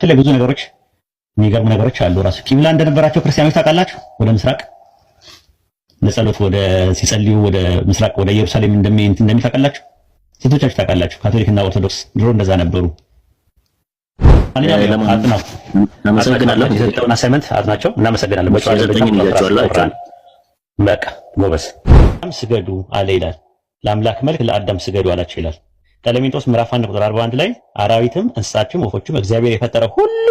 ስለ ብዙ ነገሮች የሚገርሙ ነገሮች አሉ። ራሱ ቂብላ እንደነበራቸው ክርስቲያኖች ታውቃላችሁ። ወደ ምስራቅ ለጸሎት ወደ ሲጸልዩ ወደ ምስራቅ ወደ ኢየሩሳሌም እንደሚታውቃላችሁ ሴቶቻችሁ ታውቃላችሁ። ካቶሊክና ኦርቶዶክስ ድሮ እንደዛ ነበሩ። እናመሰግናለን። የሰጠውን አሳይመንት አጥናቸው። እናመሰግናለን። በቃ ጎበዝ። ስገዱ አለ ይላል። ለአምላክ መልክ ለአዳም ስገዱ አላቸው ይላል። ቀለሚንጦስ ምዕራፍ 1 ቁጥር 41 ላይ አራዊትም እንስሳችም ወፎችም እግዚአብሔር የፈጠረ ሁሉ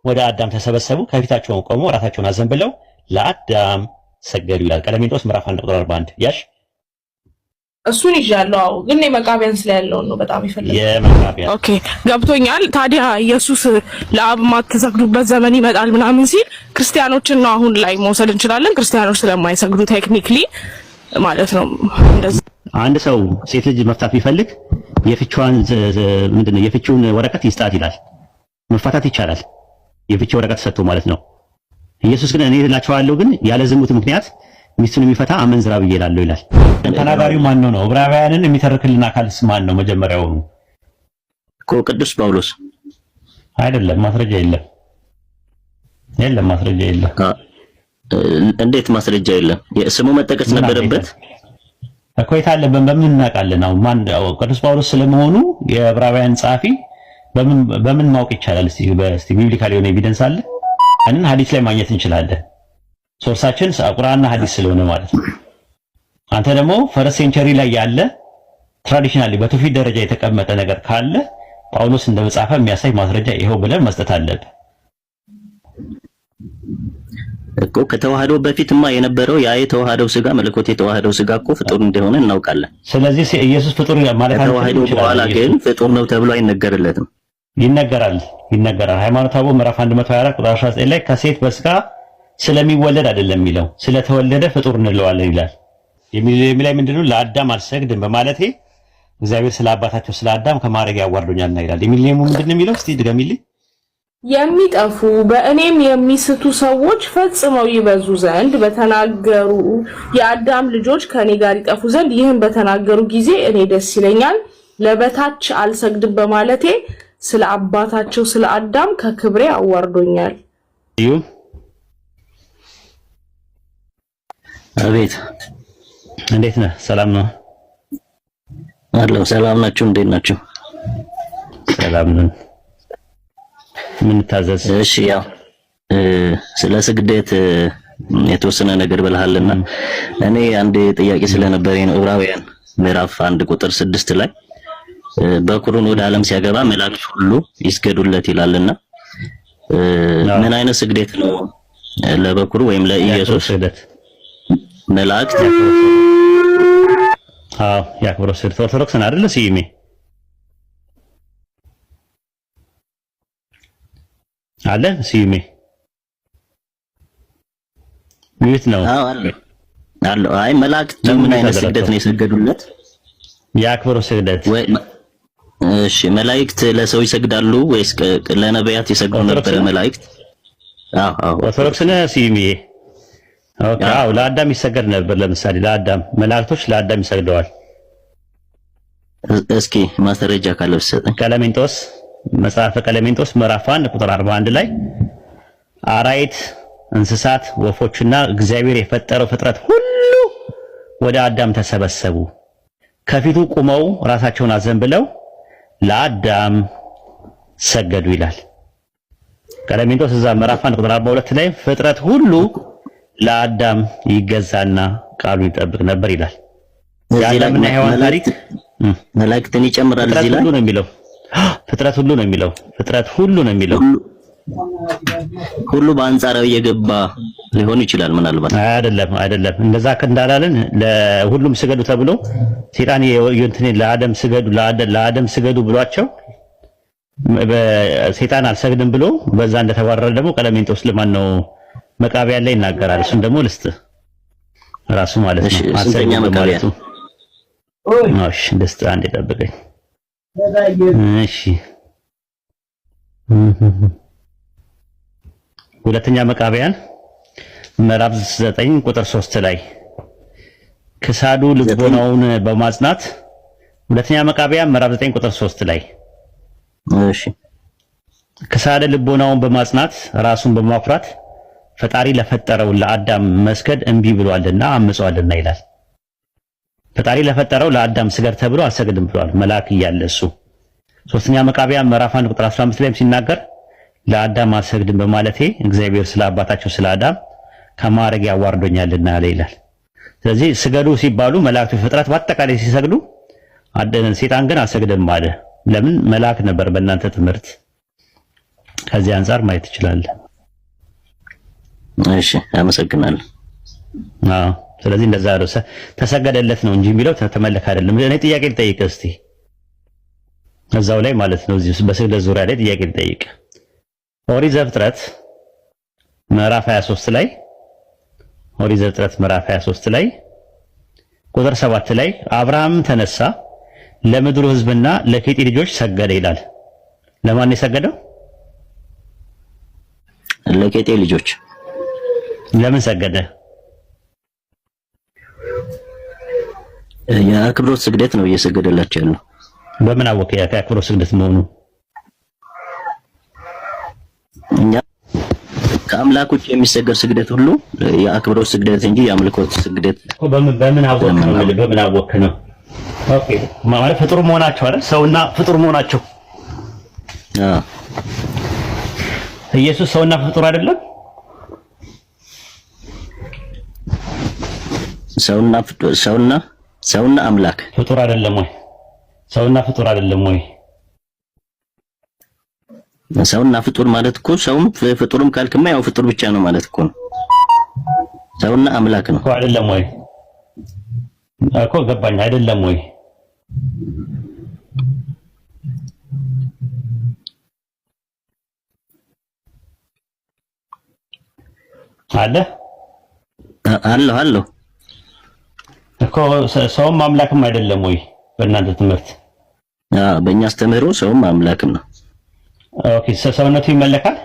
ወደ አዳም ተሰበሰቡ፣ ከፊታቸውን ቆመው ራሳቸውን አዘንብለው ለአዳም ሰገዱ ይላል። ቀለሚንጦስ ምዕራፍ 1 ቁጥር 41 ያሽ እሱን ይዣለሁ። አዎ ግን የመቃቢያን ስለያለውን ነው በጣም ይፈልጋል። የመቃቢያን ኦኬ ገብቶኛል። ታዲያ ኢየሱስ ለአብ ማትሰግዱበት ዘመን ይመጣል ምናምን ሲል ክርስቲያኖችን ነው አሁን ላይ መውሰድ እንችላለን። ክርስቲያኖች ስለማይሰግዱ ቴክኒክሊ ማለት ነው። እንደዚህ አንድ ሰው ሴት ልጅ መፍታት ቢፈልግ የፍቺዋን ምንድነው የፍቺውን ወረቀት ይስጣት ይላል። መፋታት ይቻላል የፍቺ ወረቀት ሰጥቶ ማለት ነው። ኢየሱስ ግን እኔ እላቸዋለሁ ግን ያለ ዝሙት ምክንያት ሚስቱን የሚፈታ አመንዝራ ብዬ እላለሁ ይላል። ተናጋሪው ማን ነው? ዕብራውያንን የሚተርክልን አካልስ ማን ነው? መጀመሪያው ቅዱስ ጳውሎስ አይደለም። ማስረጃ የለም። ማስረጃ የለም። እንዴት ማስረጃ የለም? ስሙ መጠቀስ ነበረበት እኮ። የታለበን በምን እናውቃለን? አሁን ማን ቅዱስ ጳውሎስ ስለመሆኑ የዕብራውያን ጸሐፊ በምን ማወቅ ይቻላል? እስቲ ቢብሊካል የሆነ ኤቪደንስ አለ? ያንን ሐዲስ ላይ ማግኘት እንችላለን። ሶርሳችን ቁርአንና ሐዲስ ስለሆነ ማለት ነው። አንተ ደግሞ ፈረስ ሴንቸሪ ላይ ያለ ትራዲሽናሊ በትውፊት ደረጃ የተቀመጠ ነገር ካለ ጳውሎስ እንደመጻፈ የሚያሳይ ማስረጃ ይሄው ብለን መስጠት አለብን እኮ። ከተዋህዶ በፊትማ የነበረው ያ የተዋህደው ስጋ መለኮት የተዋህደው ስጋ እኮ ፍጡር እንደሆነ እናውቃለን። ስለዚህ ኢየሱስ ፍጡር ማለት ነው። ከተዋህዶ በኋላ ግን ፍጡር ነው ተብሎ አይነገርለትም። ይነገራል። ሃይማኖተ አበው ምዕራፍ 124 ቁጥር 19 ላይ ከሴት በስጋ ስለሚወለድ አይደለም የሚለው ስለተወለደ ፍጡር እንለዋለን ይላል። የሚላይ ምንድነው? ለአዳም አልሰግድም በማለቴ እግዚአብሔር ስለ አባታቸው ስለ አዳም ከማድረግ ያዋርዶኛልና ይላል። የሚለው ምንድነው የሚለው? እስቲ ድገሚልኝ። የሚጠፉ በእኔም የሚስቱ ሰዎች ፈጽመው ይበዙ ዘንድ በተናገሩ የአዳም ልጆች ከኔ ጋር ይጠፉ ዘንድ ይህን በተናገሩ ጊዜ እኔ ደስ ይለኛል። ለበታች አልሰግድም በማለቴ ስለ አባታቸው ስለ አዳም ከክብሬ አዋርዶኛል። አቤት እንዴት ነህ? ሰላም ነው አለው። ሰላም ናችሁ? እንዴት ናችሁ? ሰላም ነን። ምን ታዘዝ? እሺ ያው ስለ ስግደት የተወሰነ ነገር ብለሃልና እኔ አንድ ጥያቄ ስለነበረኝ ነው። ዕብራውያን ምዕራፍ 1 ቁጥር 6 ላይ በኩሩን ወደ ዓለም ሲያገባ መላእክት ሁሉ ይስገዱለት ይላልና ምን አይነት ስግደት ነው ለበኩሩ ወይም ለኢየሱስ ስግደት? መላእክት ያክብረው ስግደት ኦርቶዶክስን አይደለ? ሲሜ አለ ሲሜ ምንት ነው? አለ አይ መላእክት ምን አይነት ስግደት ነው የሰገዱለት? ያክብረው ስግደት ወይ? እሺ መላእክት ለሰው ይሰግዳሉ ወይስ ለነቢያት ይሰግዱ ነበር መላእክት? አዎ ኦርቶዶክስ ነህ ሲሜ? ኦኬ አዎ ለአዳም ይሰገድ ነበር። ለምሳሌ ለአዳም መላእክቶች ለአዳም ይሰግደዋል። እስኪ ማስረጃ ካለው ሰጠኝ። ቀለሚንጦስ መጽሐፈ ቀለሚንጦስ ምዕራፍ 1 ቁጥር 41 ላይ አራዊት እንስሳት ወፎችና እግዚአብሔር የፈጠረው ፍጥረት ሁሉ ወደ አዳም ተሰበሰቡ፣ ከፊቱ ቆመው ራሳቸውን አዘንብለው ለአዳም ሰገዱ ይላል። ቀለሚንጦስ እዛ ምዕራፍ 1 ቁጥር 42 ላይ ፍጥረት ሁሉ ለአዳም ይገዛና ቃሉ ይጠብቅ ነበር ይላል። የአዳምና ሔዋን ታሪክ መላእክትን ይጨምራል እዚህ ላይ ሁሉ ነው የሚለው። ፍጥረት ሁሉ ነው የሚለው። ፍጥረት ሁሉ ነው የሚለው። ሁሉ በአንጻራዊ የገባ ሊሆን ይችላል ምናልባት። አይደለም እንደዛ እንዳላልን ለሁሉም ስገዱ ተብሎ ሴጣን ለአዳም ስገዱ ብሏቸው ሴጣን አልሰግድም ብሎ በዛ እንደተባረረ ደግሞ ቀለሚንጦስ ለማን ነው መቃቢያን ላይ ይናገራል። እሱን ደግሞ ልስጥ ራሱ ማለት ነው። ስንተኛ መቃቢያ? እሺ ደስታ አንዴ ጠብቀኝ። እሺ ሁለተኛ መቃቢያን ምዕራፍ 9 ቁጥር 3 ላይ ክሳዱ ልቦናውን በማጽናት ሁለተኛ መቃቢያን ምዕራፍ 9 ቁጥር 3 ላይ እሺ ከሳደ ልቦናውን በማጽናት ራሱን በማፍራት ፈጣሪ ለፈጠረው ለአዳም መስገድ እምቢ ብሏልና አምጿልና ይላል። ፈጣሪ ለፈጠረው ለአዳም ስገድ ተብሎ አልሰግድም ብሏል መልአክ እያለ እሱ። ሶስተኛ መቃብያን ምዕራፍ 1 ቁጥር 15 ላይም ሲናገር ለአዳም አልሰግድም በማለቴ እግዚአብሔር ስለ አባታቸው ስለ አዳም ከማዕረግ ያዋርዶኛልና አለ ይላል። ስለዚህ ስገዱ ሲባሉ መላእክቱ ፍጥረት በአጠቃላይ ሲሰግዱ ሰይጣን ግን አልሰግድም አለ። ለምን? መልአክ ነበር በእናንተ ትምህርት። ከዚህ አንፃር ማየት ትችላለህ። እሺ አመሰግናለሁ። አዎ ስለዚህ እንደዛ ነው ተሰገደለት ነው እንጂ የሚለው ተመለከ አይደለም። እኔ ጥያቄ ልጠይቅ እስቲ እዛው ላይ ማለት ነው እዚህ በስግደት ዙሪያ ላይ ጥያቄ ልጠይቅ። ኦሪት ዘፍጥረት ምዕራፍ 23 ላይ ኦሪት ዘፍጥረት ምዕራፍ 23 ላይ ቁጥር 7 ላይ አብርሃም ተነሳ ለምድሩ ሕዝብና ለኬጢ ልጆች ሰገደ ይላል። ለማን ነው የሰገደው? ለኬጢ ልጆች። ለምን ሰገደ? የአክብሮት ስግደት ነው እየሰገደላቸው ያለው። በምን አወቀ የአክብሮት ስግደት መሆኑ? እኛ ከአምላክ ውጭ የሚሰገድ ስግደት ሁሉ የአክብሮት ስግደት እንጂ የአምልኮት ስግደት በምን አወቀ ነው? በምን አወቀ ነው? ኦኬ ማለት ፍጡር መሆናቸው አይደል? ሰውና ፍጡር መሆናቸው። ኢየሱስ ሰውና ፍጡር አይደለም? ሰውና አምላክ ፍጡር አይደለም ወይ? ሰውና ፍጡር አይደለም ወይ? ሰውና ፍጡር ማለት እኮ ሰውም ፍጡርም ካልክማ ያው ፍጡር ብቻ ነው ማለት እኮ ነው። ሰውና አምላክ ነው እኮ አይደለም ወይ? እኮ ገባኝ። አይደለም ወይ? አለ እኮ ሰውም አምላክም አይደለም ወይ? በእናንተ ትምህርት በእኛ አስተምህሮ ሰውም አምላክም ነው። ኦኬ ሰውነቱ ይመለካል?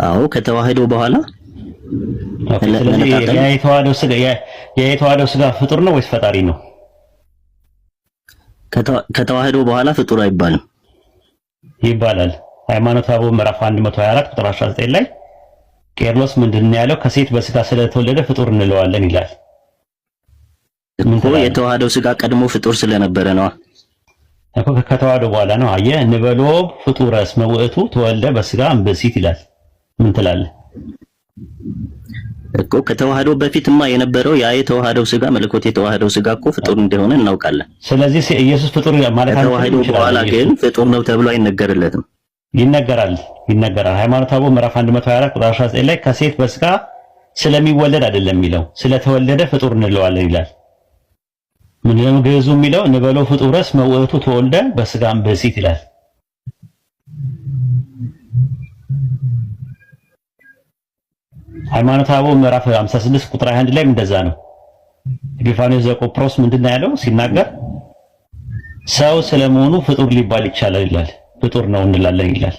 አዎ ከተዋህዶ በኋላ የተዋህደው ስጋ ፍጡር ነው ወይስ ፈጣሪ ነው? ከተዋህዶ በኋላ ፍጡር አይባልም ይባላል። ሃይማኖተ አበው ምዕራፍ 124 ቁጥር 19 ላይ ቄርሎስ ምንድነው ያለው? ከሴት በስጋ ስለተወለደ ፍጡር እንለዋለን ይላል። እኮ የተዋህደው ስጋ ቀድሞ ፍጡር ስለነበረ ነው እኮ ከተዋህዶ በኋላ ነው። አየህ እንበሎ ፍጡረ እስመ ውእቱ ተወልደ በስጋ እምብእሲት ይላል። ምን ትላለህ? እኮ ከተዋህዶ በፊትማ የነበረው ያ የተዋህደው ስጋ መለኮት የተዋህደው ስጋ እኮ ፍጡር እንደሆነ እናውቃለን። ስለዚህ ኢየሱስ ፍጡር ማለት ከተዋህዶ በኋላ ግን ፍጡር ነው ተብሎ አይነገርለትም። ይነገራል። ሃይማኖተ አበው ምዕራፍ 124 ቁጥር 19 ላይ ከሴት በስጋ ስለሚወለድ አይደለም የሚለው ስለተወለደ ፍጡር እንለዋለን ይላል። ምንድነው ግዕዙ የሚለው? እንበለው ፍጡረ እስመ ውእቱ ተወልደ በስጋ እምብእሲት ይላል። ሃይማኖተ አበው ምዕራፍ 56 ቁጥር 21 ላይ እንደዛ ነው። ኤጲፋንዮስ ዘቆጵሮስ ምንድነው ያለው ሲናገር? ሰው ስለመሆኑ ፍጡር ሊባል ይቻላል ይላል። ፍጡር ነው እንላለን ይላል።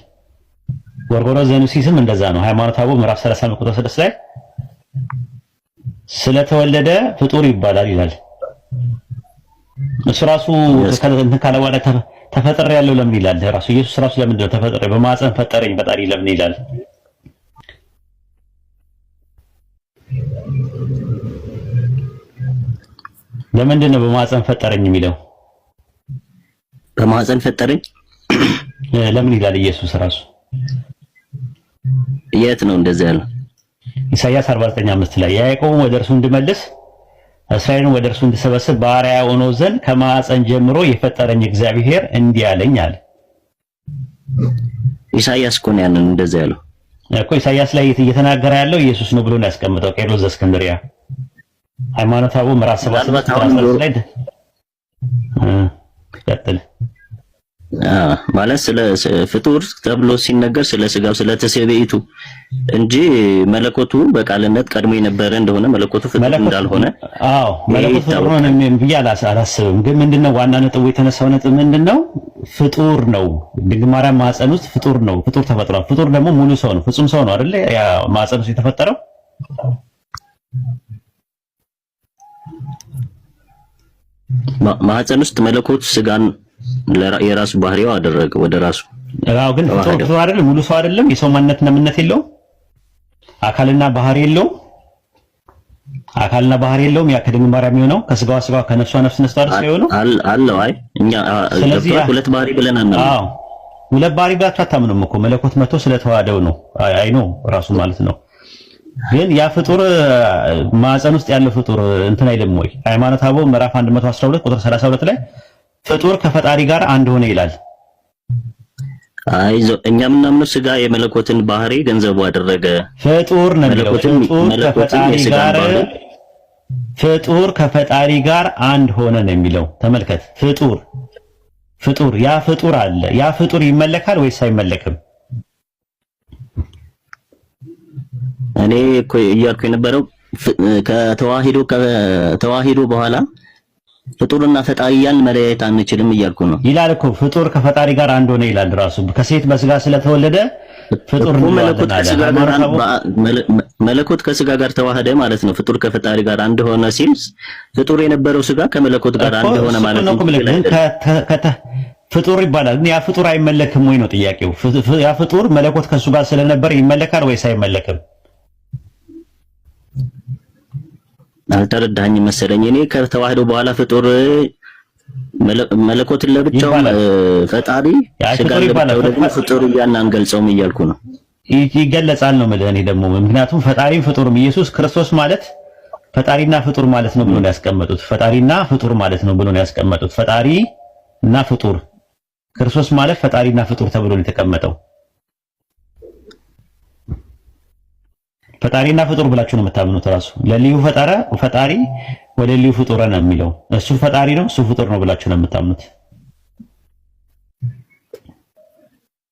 ጎርጎርዮስ ዘኑሲስም እንደዛ ነው። ሃይማኖተ አበው ምዕራፍ 30 ቁጥር 6 ላይ ስለተወለደ ፍጡር ይባላል ይላል። እሱ ራሱ ካለ በኋላ ተፈጠረ ያለው ለምን ይላል? ራሱ ኢየሱስ ራሱ ለምንድን ነው ተፈጠረ? በማህፀን ፈጠረኝ ፈጣሪ ለምን ይላል? ለምንድን ነው በማህፀን ፈጠረኝ የሚለው? በማህፀን ፈጠረኝ ለምን ይላል ኢየሱስ ራሱ? የት ነው እንደዛ ያለው? ኢሳይያስ 49:5 ላይ ያዕቆብን ወደ እርሱ እንድመልስ እስራኤልን ወደ እርሱ እንድሰበስብ በአርአያ ሆኖ ዘንድ ከማህፀን ጀምሮ የፈጠረኝ እግዚአብሔር እንዲህ አለኝ አለ። ኢሳይያስ እኮ ነው ያንን እንደዛ ያለው እኮ። ኢሳይያስ ላይ እየተናገረ ያለው ኢየሱስ ነው ብሎ ነው ያስቀምጠው ቄርሎስ ዘእስክንድርያ። ሃይማኖተ አበው ምዕራፍ 7 ላይ ቀጥል ማለት ስለ ፍጡር ተብሎ ሲነገር ስለ ስጋው ስለ ተሰበይቱ እንጂ መለኮቱ በቃልነት ቀድሞ የነበረ እንደሆነ መለኮቱ ፍጡር እንዳልሆነ መለኮቱ ፍጡር ነው ብዬ አላስብም። ግን ምንድነው ዋና ነጥቡ የተነሳው ነጥብ ምንድነው? ፍጡር ነው። ድንግል ማርያም ማህፀን ውስጥ ፍጡር ነው። ፍጡር ተፈጥሯል። ፍጡር ደግሞ ሙሉ ሰው ነው፣ ፍጹም ሰው ነው አይደለ? ያ ማህፀን ውስጥ የተፈጠረው ማህፀን ውስጥ መለኮቱ ስጋን የራሱ ባህሪው አደረገ ወደ ራሱ። አዎ ግን ፍጡር አይደለም፣ ሙሉ ሰው አይደለም፣ የሰው ማንነትና ምንነት የለውም፣ አካልና ባህሪ የለውም። አካልና ባህሪ የለውም። ያ ከድንግል ማርያም የሆነው ከስጋዋ ስጋ ከነፍሷ ነፍስ ነስቷ አይደል የሆነው አለው። አይ እኛ ሁለት ባህሪ ብለናል። አዎ ሁለት ባህሪ ብላችሁ አታምኑም እኮ መለኮት መጥቶ ስለተዋሃደው ነው። አይ ነው ራሱ ማለት ነው። ግን ያ ፍጡር ማዕፀን ውስጥ ያለው ፍጡር እንትን አይደለም ወይ? ሃይማኖተ አበው ምዕራፍ 112 ቁጥር 32 ላይ ፍጡር ከፈጣሪ ጋር አንድ ሆነ ይላል። አይዞ እኛ ምናምነው ስጋ የመለኮትን ባህሪ ገንዘቡ አደረገ። ፍጡር ነው የሚለው ፍጡር ከፈጣሪ ጋር አንድ ሆነ ነው የሚለው። ተመልከት፣ ፍጡር ያ ፍጡር አለ። ያ ፍጡር ይመለካል ወይስ አይመለክም? እኔ እኮ እያልኩ የነበረው ከተዋሂዶ በኋላ ፍጡርና ፈጣሪ ያን መለየት አንችልም እያልኩ ነው። ይላል እኮ ፍጡር ከፈጣሪ ጋር አንድ ሆነ ይላል ራሱ። ከሴት በስጋ ስለተወለደ ፍጡር ነው። መለኮት ከስጋ ጋር ተዋህደ ማለት ነው። ፍጡር ከፈጣሪ ጋር አንድ ሆነ ሲል ፍጡር የነበረው ስጋ ከመለኮት ጋር አንድ ሆነ ማለት ነው። ፍጡር ይባላል። ግን ያ ፍጡር አይመለክም ወይ ነው ጥያቄው። ያ ፍጡር መለኮት ከሱ ጋር ስለነበር ይመለካል ወይስ አይመለክም? አልተረዳኸኝም መሰለኝ። እኔ ከተዋህዶ በኋላ ፍጡር መለኮትን ለብቻው ፈጣሪ ስጋ ለብቻው ደግሞ ፍጡር አንገልጸውም እያልኩ ነው። ይገለጻል ነው ማለት እኔ ደግሞ ምክንያቱም ፈጣሪም ፍጡርም ኢየሱስ ክርስቶስ ማለት ፈጣሪና ፍጡር ማለት ነው ብሎ ነው ያስቀመጡት። ፈጣሪና ፍጡር ማለት ነው ብሎ ነው ያስቀመጡት። ፈጣሪ እና ፍጡር ክርስቶስ ማለት ፈጣሪና ፍጡር ተብሎ ነው የተቀመጠው። ፈጣሪና ፍጡር ብላችሁ ነው የምታምኑት። ራሱ ለልዩ ፈጣሪ ወደ ልዩ ፍጡር ነው የሚለው። እሱ ፈጣሪ ነው እሱ ፍጡር ነው ብላችሁ ነው የምታምኑት።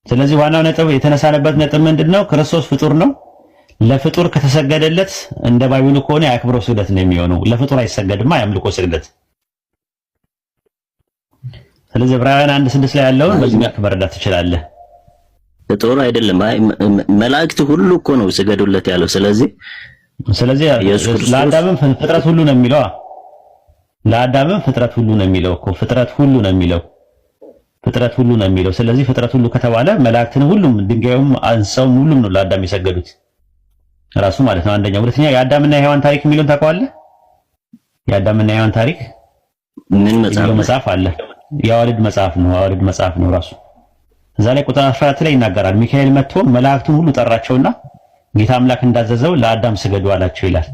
ስለዚህ ዋናው ነጥብ የተነሳነበት ነጥብ ምንድነው? ክርስቶስ ፍጡር ነው። ለፍጡር ከተሰገደለት እንደ ባይብሉ ከሆነ የአክብሮ ስግደት ነው የሚሆነው። ለፍጡር አይሰገድማ የአምልኮ ስግደት። ስለዚህ ዕብራውያን 1:6 ላይ ያለውን በዚህ መልክ መረዳት ትችላለህ። ፍጡር አይደለም መላእክት ሁሉ እኮ ነው ስገዱለት ያለው። ስለዚህ ለአዳምም ፍጥረት ሁሉ ነው የሚለው። ለአዳምም ፍጥረት ሁሉ ነው የሚለው እኮ ፍጥረት ሁሉ ነው የሚለው። ስለዚህ ፍጥረት ሁሉ ከተባለ መላእክትን ሁሉም ድንጋዩም አንሰውም ሁሉም ነው ለአዳም የሰገዱት ራሱ ማለት ነው። አንደኛ። ሁለተኛ የአዳምና የሔዋን ታሪክ የሚለውን ታውቀዋለህ? የአዳምና የሔዋን ታሪክ ምን መጽሐፍ አለ? የአዋልድ መጽሐፍ ነው ራሱ። እዛ ላይ ቁጥር 14 ላይ ይናገራል። ሚካኤል መጥቶ መላእክቱን ሁሉ ጠራቸውና ጌታ አምላክ እንዳዘዘው ለአዳም ስገዱ አላቸው ይላል።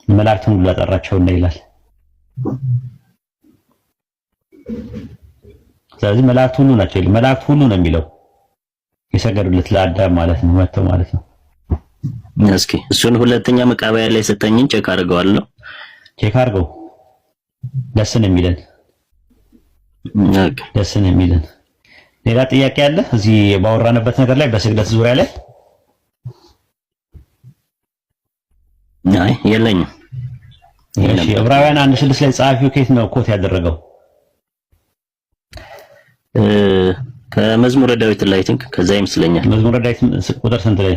መላእክቱን ሁሉ ጠራቸውና ይላል። ስለዚህ መላእክት ሁሉ ናቸው። መላእክት ሁሉ ነው የሚለው የሰገዱለት ለአዳም ማለት ነው መጥተው ማለት ነው። እስኪ እሱን ሁለተኛ መቃብያ ላይ ሰጠኝን ቼክ አድርገዋለሁ። ቼክ አድርገው ደስ ነው የሚለን። ሌላ ጥያቄ አለ እዚህ ባወራንበት ነገር ላይ በስግደት ዙሪያ ላይ? አይ የለኝም። እሺ ዕብራውያን 1:6 ላይ ጸሐፊው ከየት ነው ኮት ያደረገው? ከመዝሙረ ዳዊት ላይ ከዛ ይመስለኛል። መዝሙረ ዳዊት ቁጥር ስንት ላይ?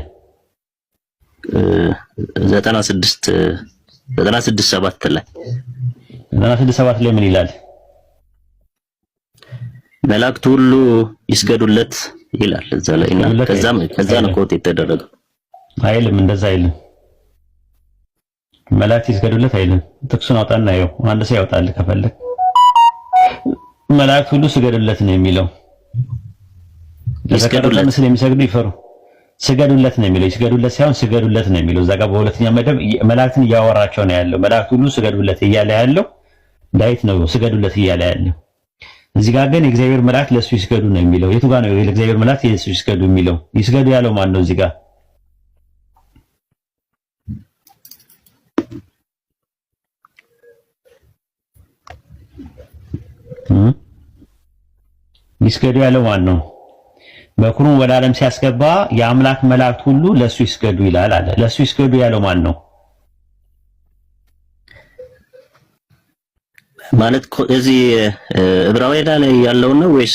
96:7 ላይ 96:7 ላይ ምን ይላል? መላእክት ሁሉ ይስገዱለት ይላል እዛ ላይ እና ከዛ ነው ኮት የተደረገው። አይልም፣ እንደዛ አይልም። መላእክት ይስገዱለት አይልም። ጥቅሱን አውጣና ይኸው አንድ ሰው ያውጣል ከፈለክ። መላእክት ሁሉ ስገዱለት ነው የሚለው። ይስገዱለት ምስል የሚሰግዱ ይፈሩ ስገዱለት ነው የሚለው። ይስገዱለት ሳይሆን ስገዱለት ነው የሚለው። እዛ ጋር በሁለተኛ መደብ መላእክትን እያወራቸው ነው ያለው። መላእክት ሁሉ ስገዱለት እያለ ያለው ዳዊት ነው ስገዱለት እያለ ያለው። እዚህ ጋር ግን የእግዚአብሔር መላእክት ለሱ ይስገዱ ነው የሚለው። የቱ ጋር ነው የእግዚአብሔር መላእክት ለሱ ይስገዱ የሚለው? ይስገዱ ያለው ማን ነው? እዚህ ጋር ይስገዱ ያለው ማን ነው? በኩሩን ወደ ዓለም ሲያስገባ የአምላክ መላእክት ሁሉ ለሱ ይስገዱ ይላል አለ። ለሱ ይስገዱ ያለው ማን ነው? ማለት እዚህ ዕብራውያን ላይ ያለው ነው ወይስ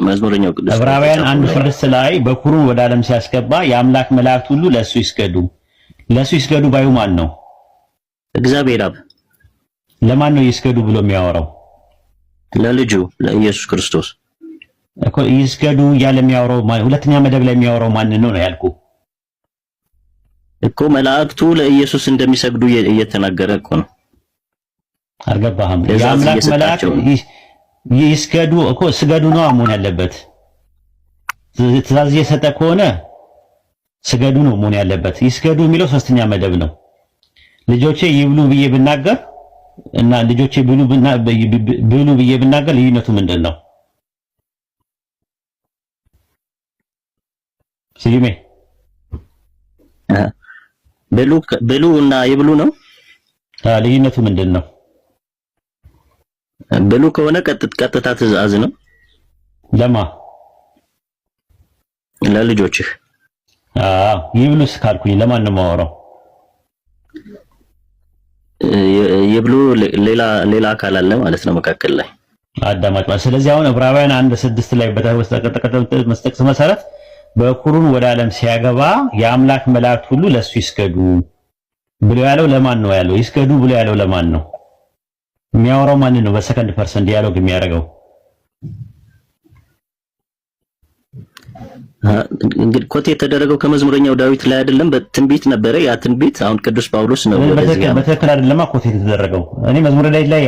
መዝሙረኛው ቅዱስ? ዕብራውያን 1:6 ላይ በኩሩን ወደ ዓለም ሲያስገባ የአምላክ መላእክት ሁሉ ለሱ ይስገዱ ባዩ ማን ነው? እግዚአብሔር አብ። ለማን ነው ይስገዱ ብሎ የሚያወራው? ለልጁ ለኢየሱስ ክርስቶስ እኮ ይስገዱ እያለ የሚያወራው ሁለተኛ መደብ ላይ የሚያወራው ማን ነው ያልኩ እኮ መላእክቱ ለኢየሱስ እንደሚሰግዱ እየተናገረ እኮ ነው። አልገባህም? የአምላክ መላእክት ይስገዱ እኮ ስገዱ ነው መሆን ያለበት። ትእዛዝ እየሰጠ ከሆነ ስገዱ ነው መሆን ያለበት። ይስገዱ የሚለው ሶስተኛ መደብ ነው። ልጆቼ ይብሉ ብዬ ብናገር እና ልጆቼ ብሉ ብዬ ብናገር ልዩነቱ ምንድን ነው? ሲዩሜ ብሉ እና ይብሉ ነው። ልዩነቱ ምንድን ነው? ብሉ ከሆነ ቀጥታ ትእዛዝ ነው። ለማ ለልጆችህ። ይብሉስ ካልኩኝ ለማን ነው የማወራው? ይብሉ ሌላ አካል አለ ማለት ነው መካከል ላይ አዳማጭ ማለት። ስለዚህ አሁን ዕብራውያን 1:6 ላይ በተቀጠቀጠ መስጠቅስ መሰረት በኩሩን ወደ ዓለም ሲያገባ የአምላክ መላእክት ሁሉ ለሱ ይስገዱ ብሎ ያለው ለማን ነው ያለው? ይስገዱ ብሎ ያለው ለማን ነው? የሚያወራው ማን ነው? በሰከንድ ፐርሰን ዲያሎግ የሚያደርገው እንግዲህ ኮቴ የተደረገው ከመዝሙረኛው ዳዊት ላይ አይደለም፣ በትንቢት ነበረ። ያ ትንቢት አሁን ቅዱስ ጳውሎስ ነው በትክክል አይደለም ኮቴ የተደረገው። እኔ መዝሙረ ዳዊት ላይ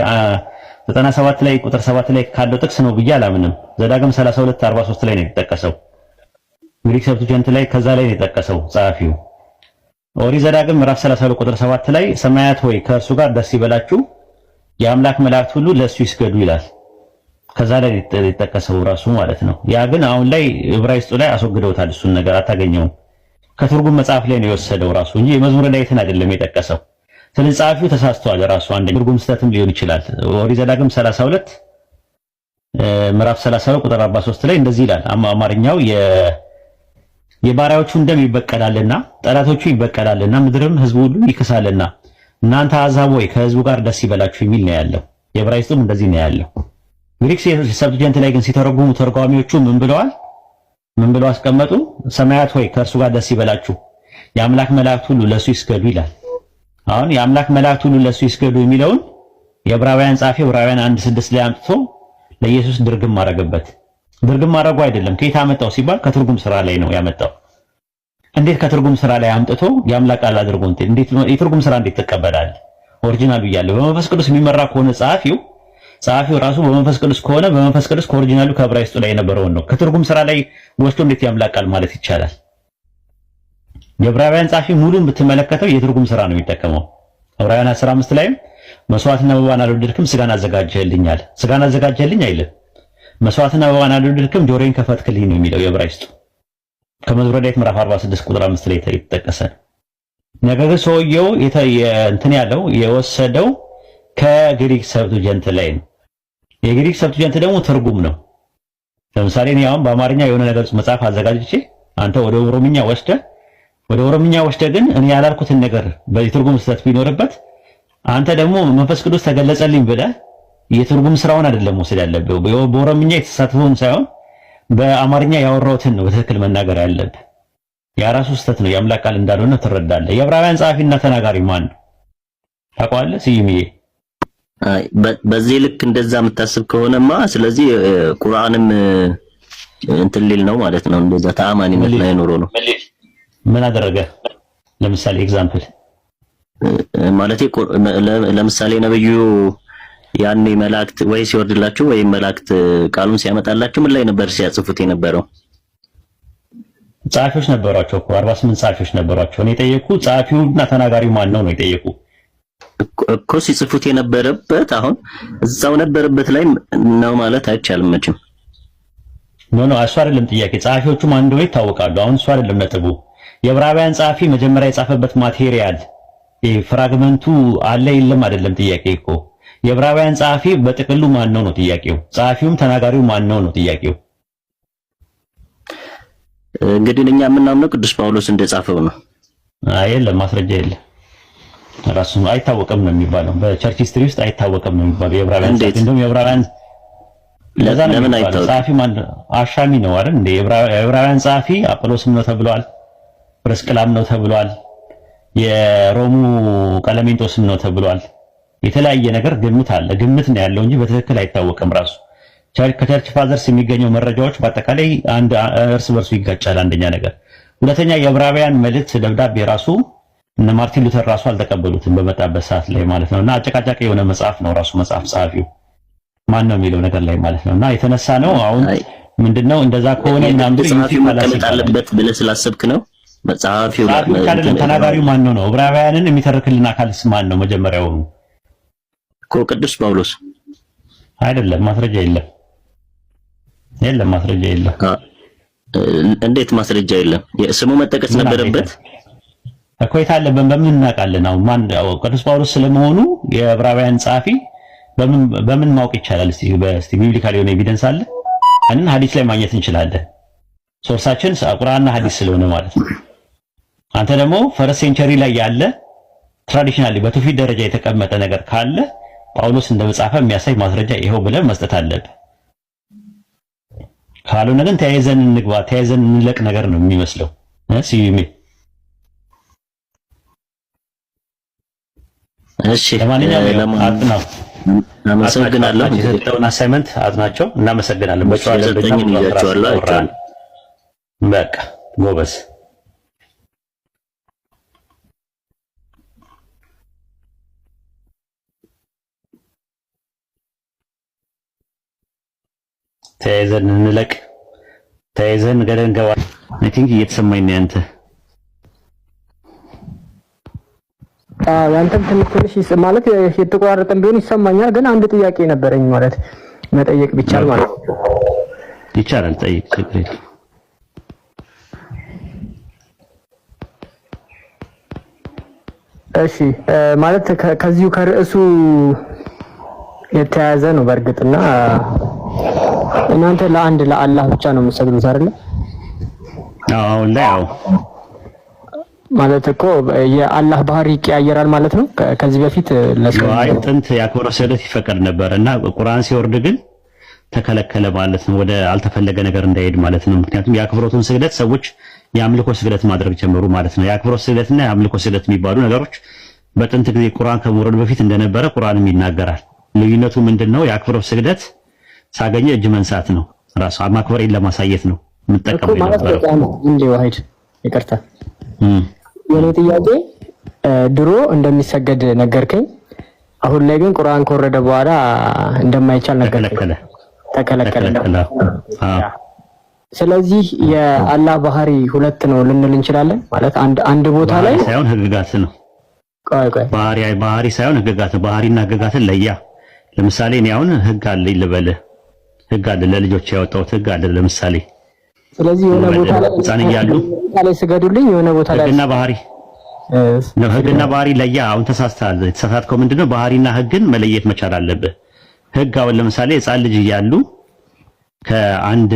97 ላይ ቁጥር 7 ላይ ካለው ጥቅስ ነው ብዬ አላምንም። ዘዳግም 32:43 ላይ ነው የተጠቀሰው። ግሪክ ሰብስቲቱንት ላይ ከዛ ላይ ነው የተጠቀሰው ጸሐፊው። ኦሪት ዘዳግም ምዕራፍ 32 ቁጥር 7 ላይ ሰማያት ሆይ ከእርሱ ጋር ደስ ይበላችሁ የአምላክ መላእክት ሁሉ ለሱ ይስገዱ ይላል። ከዛ ላይ የተጠቀሰው ራሱ ማለት ነው። ያ ግን አሁን ላይ ዕብራይስጡ ላይ አስወግደውታል። እሱን ነገር አታገኘውም። ከትርጉም መጽሐፍ ላይ ነው የወሰደው ራሱ እንጂ የመዝሙረ ዳዊትን አይደለም የጠቀሰው። ስለዚህ ጸሐፊው ተሳስቷል ራሱ። አንደኛ ትርጉም ስህተትም ሊሆን ይችላል። ኦሪት ዘዳግም 32 ምዕራፍ 32 ቁጥር 43 ላይ እንደዚህ ይላል። አማርኛው የባሪያዎቹን ደም ይበቀላልና ጠላቶቹ ይበቀላልና ምድርም ሕዝቡ ሁሉ ይክሳልና እናንተ አሕዛብ ሆይ ከሕዝቡ ጋር ደስ ይበላችሁ የሚል ነው ያለው። የዕብራይስጡም እንደዚህ ነው ያለው። ግሪክ ሰብስቲቱንት ላይ ግን ሲተረጉሙ ተርጓሚዎቹ ምን ብለዋል? ምን ብለው አስቀመጡ? ሰማያት ሆይ ከእርሱ ጋር ደስ ይበላችሁ የአምላክ መላእክት ሁሉ ለሱ ይስገዱ ይላል። አሁን የአምላክ መላእክት ሁሉ ለሱ ይስገዱ የሚለውን የዕብራውያን ጻፊ ዕብራውያን 1:6 ላይ አምጥቶ ለኢየሱስ ድርግም ማረገበት። ድርግም ማረጉ አይደለም ከየት አመጣው ሲባል ከትርጉም ስራ ላይ ነው ያመጣው። እንዴት ከትርጉም ስራ ላይ አምጥቶ የአምላክ ቃል አድርጎ እንዴት የትርጉም ስራ እንዴት ትቀበላለህ? ኦሪጂናሉ እያለው በመንፈስ ቅዱስ የሚመራ ከሆነ ጸሐፊው ራሱ በመንፈስ ቅዱስ ከሆነ በመንፈስ ቅዱስ ከኦሪጂናሉ ከዕብራይስጡ ላይ የነበረውን ነው ከትርጉም ስራ ላይ ወስዶ እንዴት የአምላክ ቃል ማለት ይቻላል? የዕብራውያን ጸሐፊ ሙሉን ብትመለከተው የትርጉም ስራ ነው የሚጠቀመው። ዕብራውያን 15 ላይም መስዋዕትና መባን አልወደድክም ስጋን አዘጋጀህልኛል። ስጋን አዘጋጀህልኝ አይልም። መስዋዕትና መባን አልወደድክም ጆሮዬን ከፈትክልኝ ነው የሚለው የዕብራይስጡ። ከመዝሙረ ዳዊት ምዕራፍ 46 ቁጥር 5 ላይ የተጠቀሰ። ነገር ግን ሰውየው እንትን ያለው የወሰደው ከግሪክ ሰብስቲቱንት ላይ ነው። የግሪክ ሰብስቲቱንት ደግሞ ትርጉም ነው። ለምሳሌ እኔ አሁን በአማርኛ የሆነ ነገር መጽሐፍ አዘጋጅቼ አንተ ወደ ኦሮምኛ ወስደህ ግን እኔ ያላልኩትን ነገር በትርጉም ስህተት ቢኖርበት አንተ ደግሞ መንፈስ ቅዱስ ተገለጸልኝ ብለህ የትርጉም ስራውን አይደለም ወስድ ያለብህ። በኦሮምኛ የተሳተፈውን ሳይሆን በአማርኛ ያወራሁትን ነው በትክክል መናገር ያለብህ። ያ ራሱ ስህተት ነው። የአምላክ ቃል እንዳልሆነ ትረዳለህ። የዕብራውያን ጸሐፊና ተናጋሪ ማን ነው ታውቀዋለህ? ስዩምዬ በዚህ ልክ እንደዛ የምታስብ ከሆነማ ስለዚህ ቁርአንም እንትን ሊል ነው ማለት ነው። እንደዛ ተአማኒነት ላይ ኖሮ ነው። ምን አደረገ? ለምሳሌ ኤግዛምፕል ማለት ለምሳሌ ነብዩ ያኔ መላእክት ወይ ሲወርድላችሁ ወይም መላእክት ቃሉን ሲያመጣላችሁ ምን ላይ ነበር ሲያጽፉት የነበረው? ጸሐፊዎች ነበሯቸው እኮ 48 ጸሐፊዎች ነበሯቸው። እኔ የጠየቁ ጸሐፊውና ተናጋሪው ማን ነው የጠየቁ እኮ ሲጽፉት የነበረበት አሁን እዛው ነበረበት ላይ ነው ማለት አይቻልም መቼም። ኖ እሱ አይደለም ጥያቄ። ጸሐፊዎቹ ማን እንደሆነ ይታወቃሉ። አሁን እሱ አይደለም ነጥቡ። የዕብራውያን ጸሐፊ መጀመሪያ የጻፈበት ማቴሪያል ፍራግመንቱ አለ የለም አይደለም ጥያቄ እኮ። የዕብራውያን ጸሐፊ በጥቅሉ ማን ነው ነው ጥያቄው። ጸሐፊውም ተናጋሪው ማን ነው ነው ጥያቄው። እንግዲህ እኛ የምናምነው ቅዱስ ጳውሎስ እንደጻፈው ነው። የለም ማስረጃ የለም። ራሱ አይታወቅም ነው የሚባለው። በቸርች ሂስትሪ ውስጥ አይታወቅም ነው የሚባለው። የዕብራውያን ጸሐፊ እንደውም የዕብራውያን ለዛ ነው የሚባለው። ጸሐፊ ማን አሻሚ ነው አይደል እንዴ? የዕብራውያን ጸሐፊ አጵሎስም ነው ተብሏል። ጵርስቅላም ነው ተብሏል። የሮሙ ቀለሜንጦስም ነው ተብሏል። የተለያየ ነገር ግምት አለ። ግምት ነው ያለው እንጂ በትክክል አይታወቅም። ራሱ ከቸርች ፋዘርስ የሚገኘው መረጃዎች በአጠቃላይ እርስ በርሱ ይጋጫል። አንደኛ ነገር፣ ሁለተኛ የዕብራውያን መልእክት ደብዳቤ ራሱ እነ ማርቲን ሉተር ራሱ አልተቀበሉትም በመጣበት ሰዓት ላይ ማለት ነውና አጨቃጫቂ የሆነ መጽሐፍ ነው ራሱ መጽሐፍ ጸሐፊው ማን ነው የሚለው ነገር ላይ ማለት ነውና የተነሳ ነው። አሁን ምንድነው እንደዛ ከሆነ ምናምን መቀመጥ አለበት ብለህ ስላሰብክ ነው መጽሐፊው አይደለም። ተናጋሪው ማን ነው? ዕብራውያንን የሚተርክልን አካልስ ማን ነው? መጀመሪያው እኮ ቅዱስ ጳውሎስ አይደለም። ማስረጃ የለም ማስረጃ የለም። እንዴት ማስረጃ የለም? ስሙ መጠቀስ ነበረበት እኮ። የታለበን በምን እናውቃለን? አሁን ማን ቅዱስ ጳውሎስ ስለመሆኑ የዕብራውያን ጸሐፊ በምን ማወቅ ይቻላል? እስቲ ቢብሊካል የሆነ ኤቪደንስ አለ? አንን ሐዲስ ላይ ማግኘት እንችላለን። ሶርሳችን ቁርአንና ሐዲስ ስለሆነ ማለት ነው። አንተ ደግሞ ፈረስ ሴንቸሪ ላይ ያለ ትራዲሽናሊ በትውፊት ደረጃ የተቀመጠ ነገር ካለ ጳውሎስ እንደመጻፈ የሚያሳይ ማስረጃ ይሄው ብለን መስጠት አለብን። ካልሆነ ግን ተያይዘን እንግባ ተያይዘን እንለቅ ነገር ነው የሚመስለው። ሲዩሜ እሺ፣ ለማንኛውም አጥናው አመሰግናለሁ። የሰጠውን አሳይመንት አጥናቸው። እናመሰግናለን። በቃ ጎበዝ። ተያይዘን እንለቅ ተያይዘን ገደል እንገባ። አይ ቲንክ እየተሰማኝ ነው ያንተ ያንተም ትንሽ ማለት የተቋረጠም ቢሆን ይሰማኛል። ግን አንድ ጥያቄ ነበረኝ ማለት መጠየቅ ቢቻል ማለት ይቻላል። ጠይቅ፣ ችግር የለም። እሺ ማለት ከዚሁ ከርዕሱ የተያያዘ ነው በእርግጥና እናንተ ለአንድ ለአላህ ብቻ ነው የምትሰግዱት አይደል? አሁን ላይ አዎ ማለት እኮ የአላህ ባህሪ ይቀያየራል ማለት ነው። ከዚህ በፊት ለሰው ጥንት የአክብሮት ስግደት ይፈቀድ ነበር እና ቁርአን ሲወርድ ግን ተከለከለ ማለት ነው። ወደ አልተፈለገ ነገር እንዳይሄድ ማለት ነው። ምክንያቱም የአክብሮቱን ስግደት ሰዎች የአምልኮ ስግደት ማድረግ ጀመሩ ማለት ነው። የአክብሮት ስግደትና የአምልኮ ስግደት የሚባሉ ነገሮች በጥንት ጊዜ ቁርአን ከመውረዱ በፊት እንደነበረ ቁርአንም ይናገራል። ልዩነቱ ምንድነው? የአክብሮት ስግደት ሳገኘ እጅ መንሳት ነው። ራሱ ማክበሬን ለማሳየት ነው የምጠቀመው የነበረው። እንዴ ዋሂድ ይቅርታ፣ የኔ ጥያቄ ድሮ እንደሚሰገድ ነገርከኝ። አሁን ላይ ግን ቁርአን ከወረደ በኋላ እንደማይቻል ነገርከኝ። ተከለከለ። ስለዚህ የአላህ ባህሪ ሁለት ነው ልንል እንችላለን ማለት አንድ ቦታ ላይ ሳይሆን ህግጋት ነው። ባህሪ ሳይሆን ህግጋት። ባህሪና ህግጋትን ለያ። ለምሳሌ እኔ አሁን ህግ አለኝ ልበልህ፣ ህግ አለ ለልጆች ያወጣሁት ህግ አለ ለምሳሌ። ስለዚህ የሆነ ቦታ ላይ ስገዱልኝ የሆነ ቦታ ላይ ህግና ባህሪ ነው። ህግና ባህሪ ለያ። አሁን ተሳስተሃል። የተሳሳትከው ምንድነው? ባህሪና ህግን መለየት መቻል አለብህ። ህግ አሁን ለምሳሌ ህፃን ልጅ እያሉ ከአንድ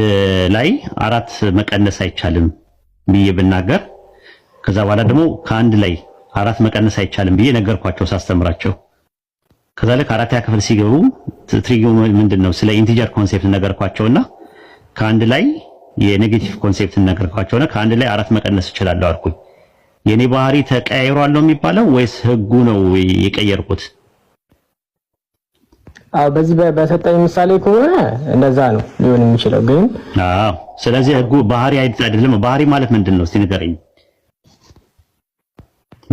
ላይ 4 መቀነስ አይቻልም ብዬ ብናገር፣ ከዛ በኋላ ደግሞ ከአንድ ላይ 4 መቀነስ አይቻልም ብዬ ነገርኳቸው ሳስተምራቸው። ከዛ ላይ ከአራተኛ ክፍል ሲገቡ ትሪጊኖ ምንድነው ስለ ኢንቲጀር ኮንሴፕት ነገርኳቸውና ከአንድ ላይ የኔጌቲቭ ኮንሴፕት ነገርኳቸውና ከአንድ ላይ 4 መቀነስ እችላለሁ አልኩኝ። የኔ ባህሪ ተቀያይሯል ነው የሚባለው ወይስ ህጉ ነው የቀየርኩት? በዚህ በሰጠኝ ምሳሌ ከሆነ እንደዛ ነው ሊሆን የሚችለው። ግን ስለዚህ ህጉ ባህሪ አይደለም። ባህሪ ማለት ምንድነው? እስቲ ንገረኝ።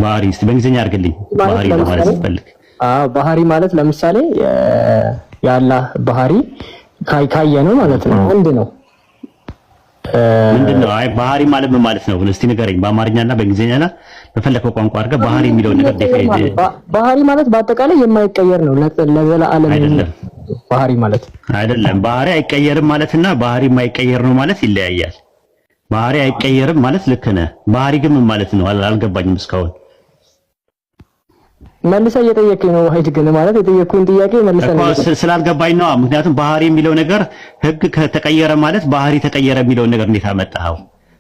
ባህሪ እስቲ በእንግሊዝኛ አድርግልኝ። ባህሪ ማለት ፈልግ። ባህሪ ማለት ለምሳሌ የአላህ ባህሪ ካየ ነው ማለት ነው። አንድ ነው። ምንድነው? አይ ባህሪ ማለት ምን ማለት ነው? እስቲ ንገረኝ። በአማርኛና በእንግሊዝኛና በፈለከው ቋንቋ አድርገህ ባህሪ የሚለውን ነገር ባህሪ ማለት በአጠቃላይ የማይቀየር ነው ለዘላለም አይደለም። ባህሪ ማለት አይደለም። ባህሪ አይቀየርም ማለትና ባህሪ የማይቀየር ነው ማለት ይለያያል። ባህሪ አይቀየርም ማለት ልክ ነህ። ባህሪ ግን ምን ማለት ነው? አልገባኝም እስካሁን። መልሰህ እየጠየቀኝ ነው ዋሂድ። ግን ማለት የጠየቁን ጥያቄ መልሰህ ስላልገባኝ ነው። ምክንያቱም ባህሪ የሚለው ነገር ህግ ከተቀየረ ማለት ባህሪ ተቀየረ የሚለው ነገር እንዴት አመጣኸው?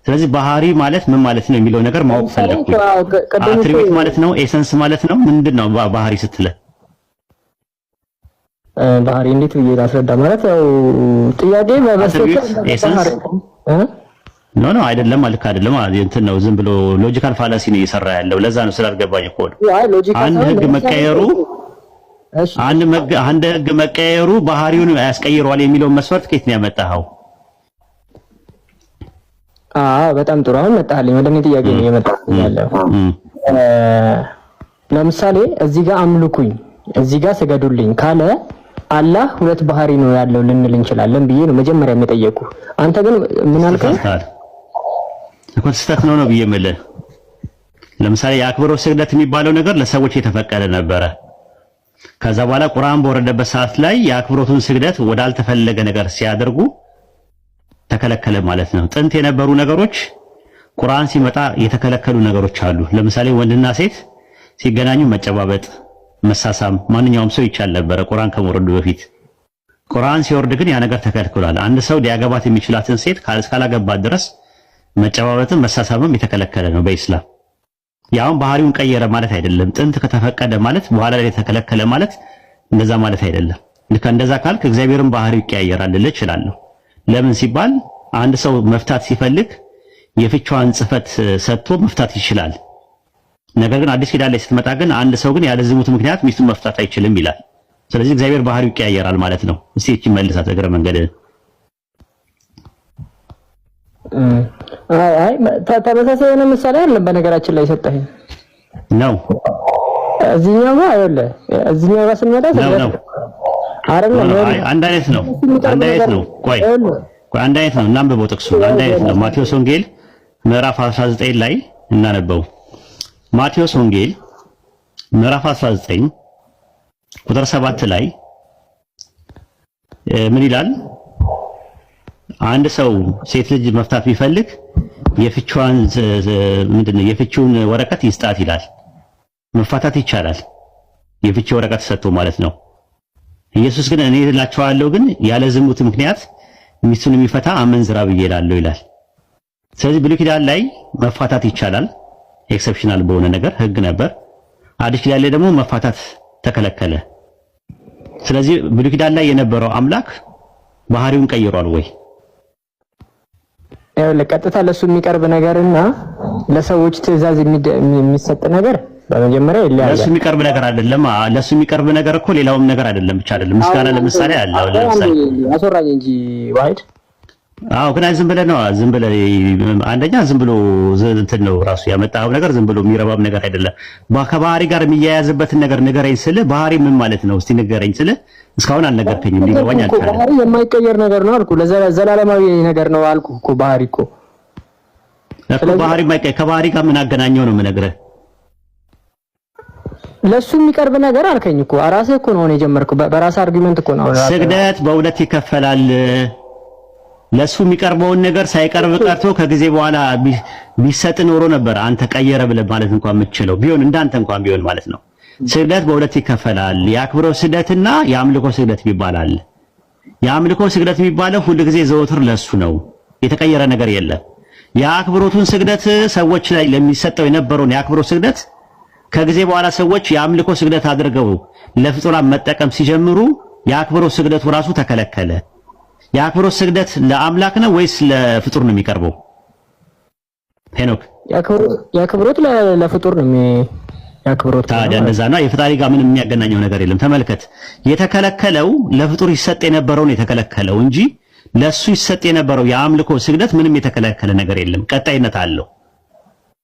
ስለዚህ ባህሪ ማለት ምን ማለት ነው የሚለው ነገር ማወቅ ፈለኩኝ። አትሪቢዩት ማለት ነው? ኤሰንስ ማለት ነው? ምንድነው ባህሪ ስትለ? ባህሪ እንዴት ብዬ ላስረዳ? ማለት ያው ጥያቄ ኤሰንስ ኖ አይደለም ማለት አይደለም። እንትን ነው ዝም ብሎ ሎጂካል ፋላሲ ነው እየሰራ ያለው። ለዛ ነው ስላልገባኝ እኮ ነው። አንድ ህግ መቀየሩ አንድ ህግ መቀየሩ ባህሪውን ያስቀይረዋል የሚለውን መስፈርት ከየት ነው ያመጣኸው? በጣም ጥሩ። አሁን መጣልኝ። ወደ እኔ ጥያቄ ነው የመጣልኝ ያለው። ለምሳሌ እዚህ ጋር አምልኩኝ፣ እዚህ ጋር ስገዱልኝ ካለ አላህ ሁለት ባህሪ ነው ያለው ልንል እንችላለን ብዬ ነው መጀመሪያ የጠየቁ። አንተ ግን ምን አልከኝ? እኮ ስህተት ነው ብዬ የምልህ። ለምሳሌ የአክብሮት ስግደት የሚባለው ነገር ለሰዎች የተፈቀደ ነበረ። ከዛ በኋላ ቁርአን በወረደበት ሰዓት ላይ የአክብሮቱን ስግደት ወዳልተፈለገ ነገር ሲያደርጉ ተከለከለ ማለት ነው። ጥንት የነበሩ ነገሮች ቁርአን ሲመጣ የተከለከሉ ነገሮች አሉ። ለምሳሌ ወንድና ሴት ሲገናኙ መጨባበጥ፣ መሳሳም ማንኛውም ሰው ይቻል ነበረ ቁርአን ከመውረዱ በፊት። ቁርአን ሲወርድ ግን ያ ነገር ተከልክሏል። አንድ ሰው ሊያገባት የሚችላትን ሴት ካላገባት ድረስ መጨባበጥም መሳሳምም የተከለከለ ነው በኢስላም። ያውን ባህሪውን ቀየረ ማለት አይደለም። ጥንት ከተፈቀደ ማለት በኋላ ላይ የተከለከለ ማለት እንደዛ ማለት አይደለም። ልክ እንደዛ ካልክ እግዚአብሔርን ባህሪው ይቀያየራል ልል እችላለሁ። ለምን ሲባል አንድ ሰው መፍታት ሲፈልግ የፍቿን ጽፈት ሰጥቶ መፍታት ይችላል። ነገር ግን አዲስ ኪዳን ላይ ስትመጣ ግን አንድ ሰው ግን ያለ ዝሙት ምክንያት ሚስቱን መፍታት አይችልም ይላል። ስለዚህ እግዚአብሔር ባህሪው ይቀያየራል ማለት ነው። እስቲ እቺ መልሳት እግረ መንገድ ተመሳሳይ የሆነ ምሳሌ አለ በነገራችን ላይ ሰጠኸኝ ነው። እዚህኛው ጋር አይደለ፣ እዚህኛው ጋር ስንመጣ ነው አንድ አይነት ነው። ቆይ አንድ አይነት ነው። እናንብበው ጥቅሱ አንድ አይነት ነው። ማቴዎስ ወንጌል ምዕራፍ 19 ላይ እናነበው። ማቴዎስ ወንጌል ምዕራፍ 19 ቁጥር 7 ላይ ምን ይላል? አንድ ሰው ሴት ልጅ መፍታት ቢፈልግ የፍቿን ምንድነው የፍቹን ወረቀት ይስጣት ይላል። መፋታት ይቻላል የፍቹ ወረቀት ሰጥቶ ማለት ነው። ኢየሱስ ግን እኔ እላቸዋለሁ ግን ያለ ዝሙት ምክንያት ሚስቱን የሚፈታ አመንዝራ ብዬ እላለሁ ይላል። ስለዚህ ብሉይ ኪዳን ላይ መፋታት ይቻላል ኤክሰፕሽናል በሆነ ነገር ህግ ነበር። አዲስ ኪዳን ላይ ደግሞ መፋታት ተከለከለ። ስለዚህ ብሉይ ኪዳን ላይ የነበረው አምላክ ባህሪውን ቀይሯል ወይ? ለቀጥታ ለሱ የሚቀርብ ነገርና ለሰዎች ትዕዛዝ የሚሰጥ ነገር በመጀመሪያ ይለያያል። ለሱ የሚቀርብ ነገር አይደለም። ለሱ የሚቀርብ ነገር እኮ ሌላውም ነገር አይደለም ብቻ አይደለም። ምስጋና ለምሳሌ አለ። ለምሳሌ አስወራኝ እንጂ ዋይድ ግን ዝም ብለህ ነው ዝም ብለህ አንደኛ ዝም ብሎ እንትን ነው ራሱ ያመጣው ነገር ዝም ብሎ የሚረባም ነገር አይደለም። ከባህሪ ጋር የሚያያዝበትን ነገር ንገረኝ ስልህ ባህሪ ምን ማለት ነው እስቲ ንገረኝ ስልህ እስካሁን አልነገርከኝም። ሊገባኝ አልቻለም። ባህሪ የማይቀየር ነገር ነው አልኩ። ለዘላለማዊ ነገር ነው አልኩ እኮ ባህሪ እኮ ባህሪ የማይቀየር ከባህሪ ጋር ምን አገናኘው ነው የምነግርህ። ለሱ የሚቀርብ ነገር አልከኝ እኮ ራስህ እኮ ነው የጀመርከው። በራስህ አርጊመንት እኮ ነው። ስግደት በሁለት ይከፈላል። ለሱ የሚቀርበውን ነገር ሳይቀርብ ቀርቶ ከጊዜ በኋላ ቢሰጥ ኖሮ ነበር አንተ ቀየረ ብለህ ማለት እንኳን የምትችለው ቢሆን እንዳንተ እንኳን ቢሆን ማለት ነው። ስግደት በሁለት ይከፈላል። የአክብሮት ስግደትና የአምልኮ ስግደት ይባላል። የአምልኮ ስግደት የሚባለው ሁሉ ጊዜ ዘወትር ለሱ ነው፣ የተቀየረ ነገር የለም። የአክብሮቱን ስግደት ሰዎች ላይ ለሚሰጠው የነበረውን የአክብሮት ስግደት ከጊዜ በኋላ ሰዎች የአምልኮ ስግደት አድርገው ለፍጡራን መጠቀም ሲጀምሩ የአክብሮት ስግደቱ ራሱ ተከለከለ። የአክብሮት ስግደት ለአምላክ ነው ወይስ ለፍጡር ነው የሚቀርበው? ሄኖክ የአክብሮት ለፍጡር ነው የአክብሮት። ታዲያ እንደዛ ነው። የፈጣሪ ጋር ምንም የሚያገናኘው ነገር የለም። ተመልከት፣ የተከለከለው ለፍጡር ይሰጥ የነበረው ነው የተከለከለው እንጂ ለሱ ይሰጥ የነበረው የአምልኮ ስግደት ምንም የተከለከለ ነገር የለም። ቀጣይነት አለው።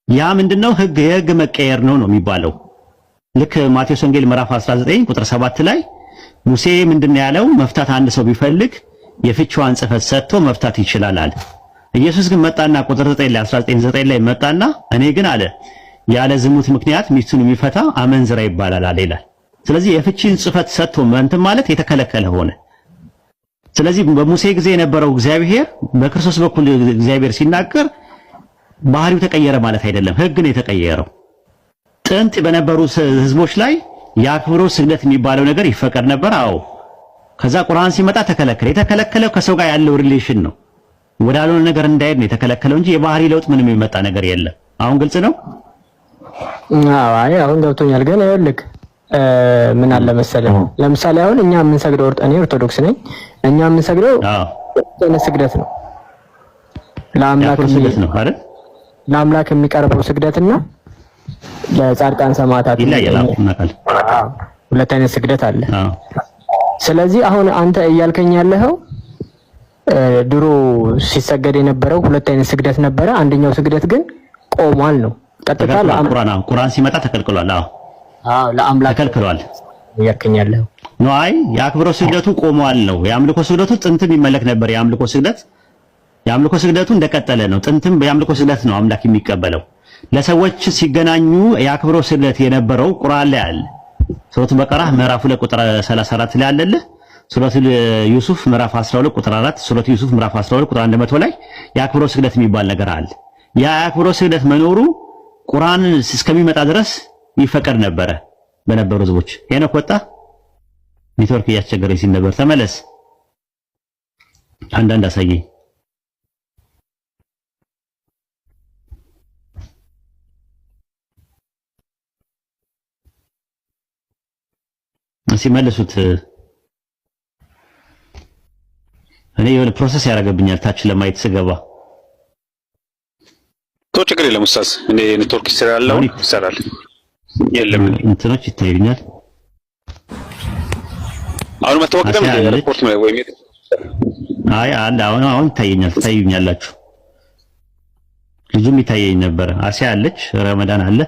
ያ ምንድነው? የህግ መቀየር ነው የሚባለው። ልክ ማቴዎስ ወንጌል ምዕራፍ 19 ቁጥር 7 ላይ ሙሴ ምንድነው ያለው? መፍታት አንድ ሰው ቢፈልግ የፍቿን ጽፈት ሰጥቶ መፍታት ይችላል አለ። ኢየሱስ ግን መጣና ቁጥር 9 ላይ 19:9 ላይ መጣና እኔ ግን አለ ያለ ዝሙት ምክንያት ሚስቱን የሚፈታ አመንዝራ ይባላል አለ ይላል። ስለዚህ የፍቺን ጽፈት ሰጥቶ እንትን ማለት የተከለከለ ሆነ። ስለዚህ በሙሴ ጊዜ የነበረው እግዚአብሔር በክርስቶስ በኩል እግዚአብሔር ሲናገር ባህሪው ተቀየረ ማለት አይደለም። ህግ ነው የተቀየረው። ጥንት በነበሩ ህዝቦች ላይ የአክብሮት ስግደት የሚባለው ነገር ይፈቀድ ነበር። አዎ። ከዛ ቁርአን ሲመጣ ተከለከለ። የተከለከለው ከሰው ጋር ያለው ሪሌሽን ነው። ወዳልሆነ ነገር እንዳይሄድ ነው የተከለከለው እንጂ የባህሪ ለውጥ ምንም የሚመጣ ነገር የለም። አሁን ግልጽ ነው? አይ አሁን ገብቶኛል። ግን ይኸውልህ ምን አለ መሰለህ፣ ለምሳሌ አሁን እኛ የምንሰግደው እኔ ኦርቶዶክስ ነኝ። እኛ የምንሰግደው ስግደት ነው ለአምላክ ነው አይደል? ለአምላክ የሚቀርበው ስግደትና ለጻድቃን ሰማዕታት ይለያል። ሁለት አይነት ስግደት አለ። አዎ። ስለዚህ አሁን አንተ እያልከኝ ያለኸው ድሮ ሲሰገድ የነበረው ሁለት አይነት ስግደት ነበረ፣ አንደኛው ስግደት ግን ቆሟል ነው። ቀጥታ ቁርአን ሲመጣ ተከልክሏል። አዎ ለአምላክ ተከልክሏል እያልከኝ ያለኸው ነው። አይ የአክብሮ ስግደቱ ቆሟል ነው። የአምልኮ ስግደቱ ጥንትም ይመለክ ነበር። የአምልኮ ስግደቱ እንደቀጠለ ነው። ጥንትም የአምልኮ ስግደት ነው አምላክ የሚቀበለው። ለሰዎች ሲገናኙ የአክብሮ ስግደት የነበረው ቁርአን ላይ አለ። ሱረቱ በቀራ ምዕራፍ 2 ቁጥር 34 ላይ አለልህ። ሱረቱ ዩሱፍ ምዕራፍ 12 ቁጥር 4፣ ሱረቱ ዩሱፍ ምዕራፍ 12 ቁጥር 100 ላይ የአክብሮ ስግደት የሚባል ነገር አለ። ያ የአክብሮ ስግደት መኖሩ ቁርአን እስከሚመጣ ድረስ ይፈቀድ ነበረ በነበሩ ህዝቦች። ሄኖክ ወጣ፣ ኔትወርክ እያስቸገረኝ ሲል ነበር። ተመለስ፣ አንዳንድ አሳየኝ። ሲመልሱት እኔ የሆነ ፕሮሰስ ያደርገብኛል ታች ለማየት ስገባ። ችግር የለም ኡስታዝ፣ እኔ ኔትወርክ ይሰራል ይሰራል። የለም እንትኖች ይታዩኛል። አሁን መተወቀደም ሪፖርት ነው ወይ? አይ አለ አሁን ታዩኛላችሁ። ልጁም ይታየኝ ነበር። አሲያ አለች፣ ረመዳን አለ፣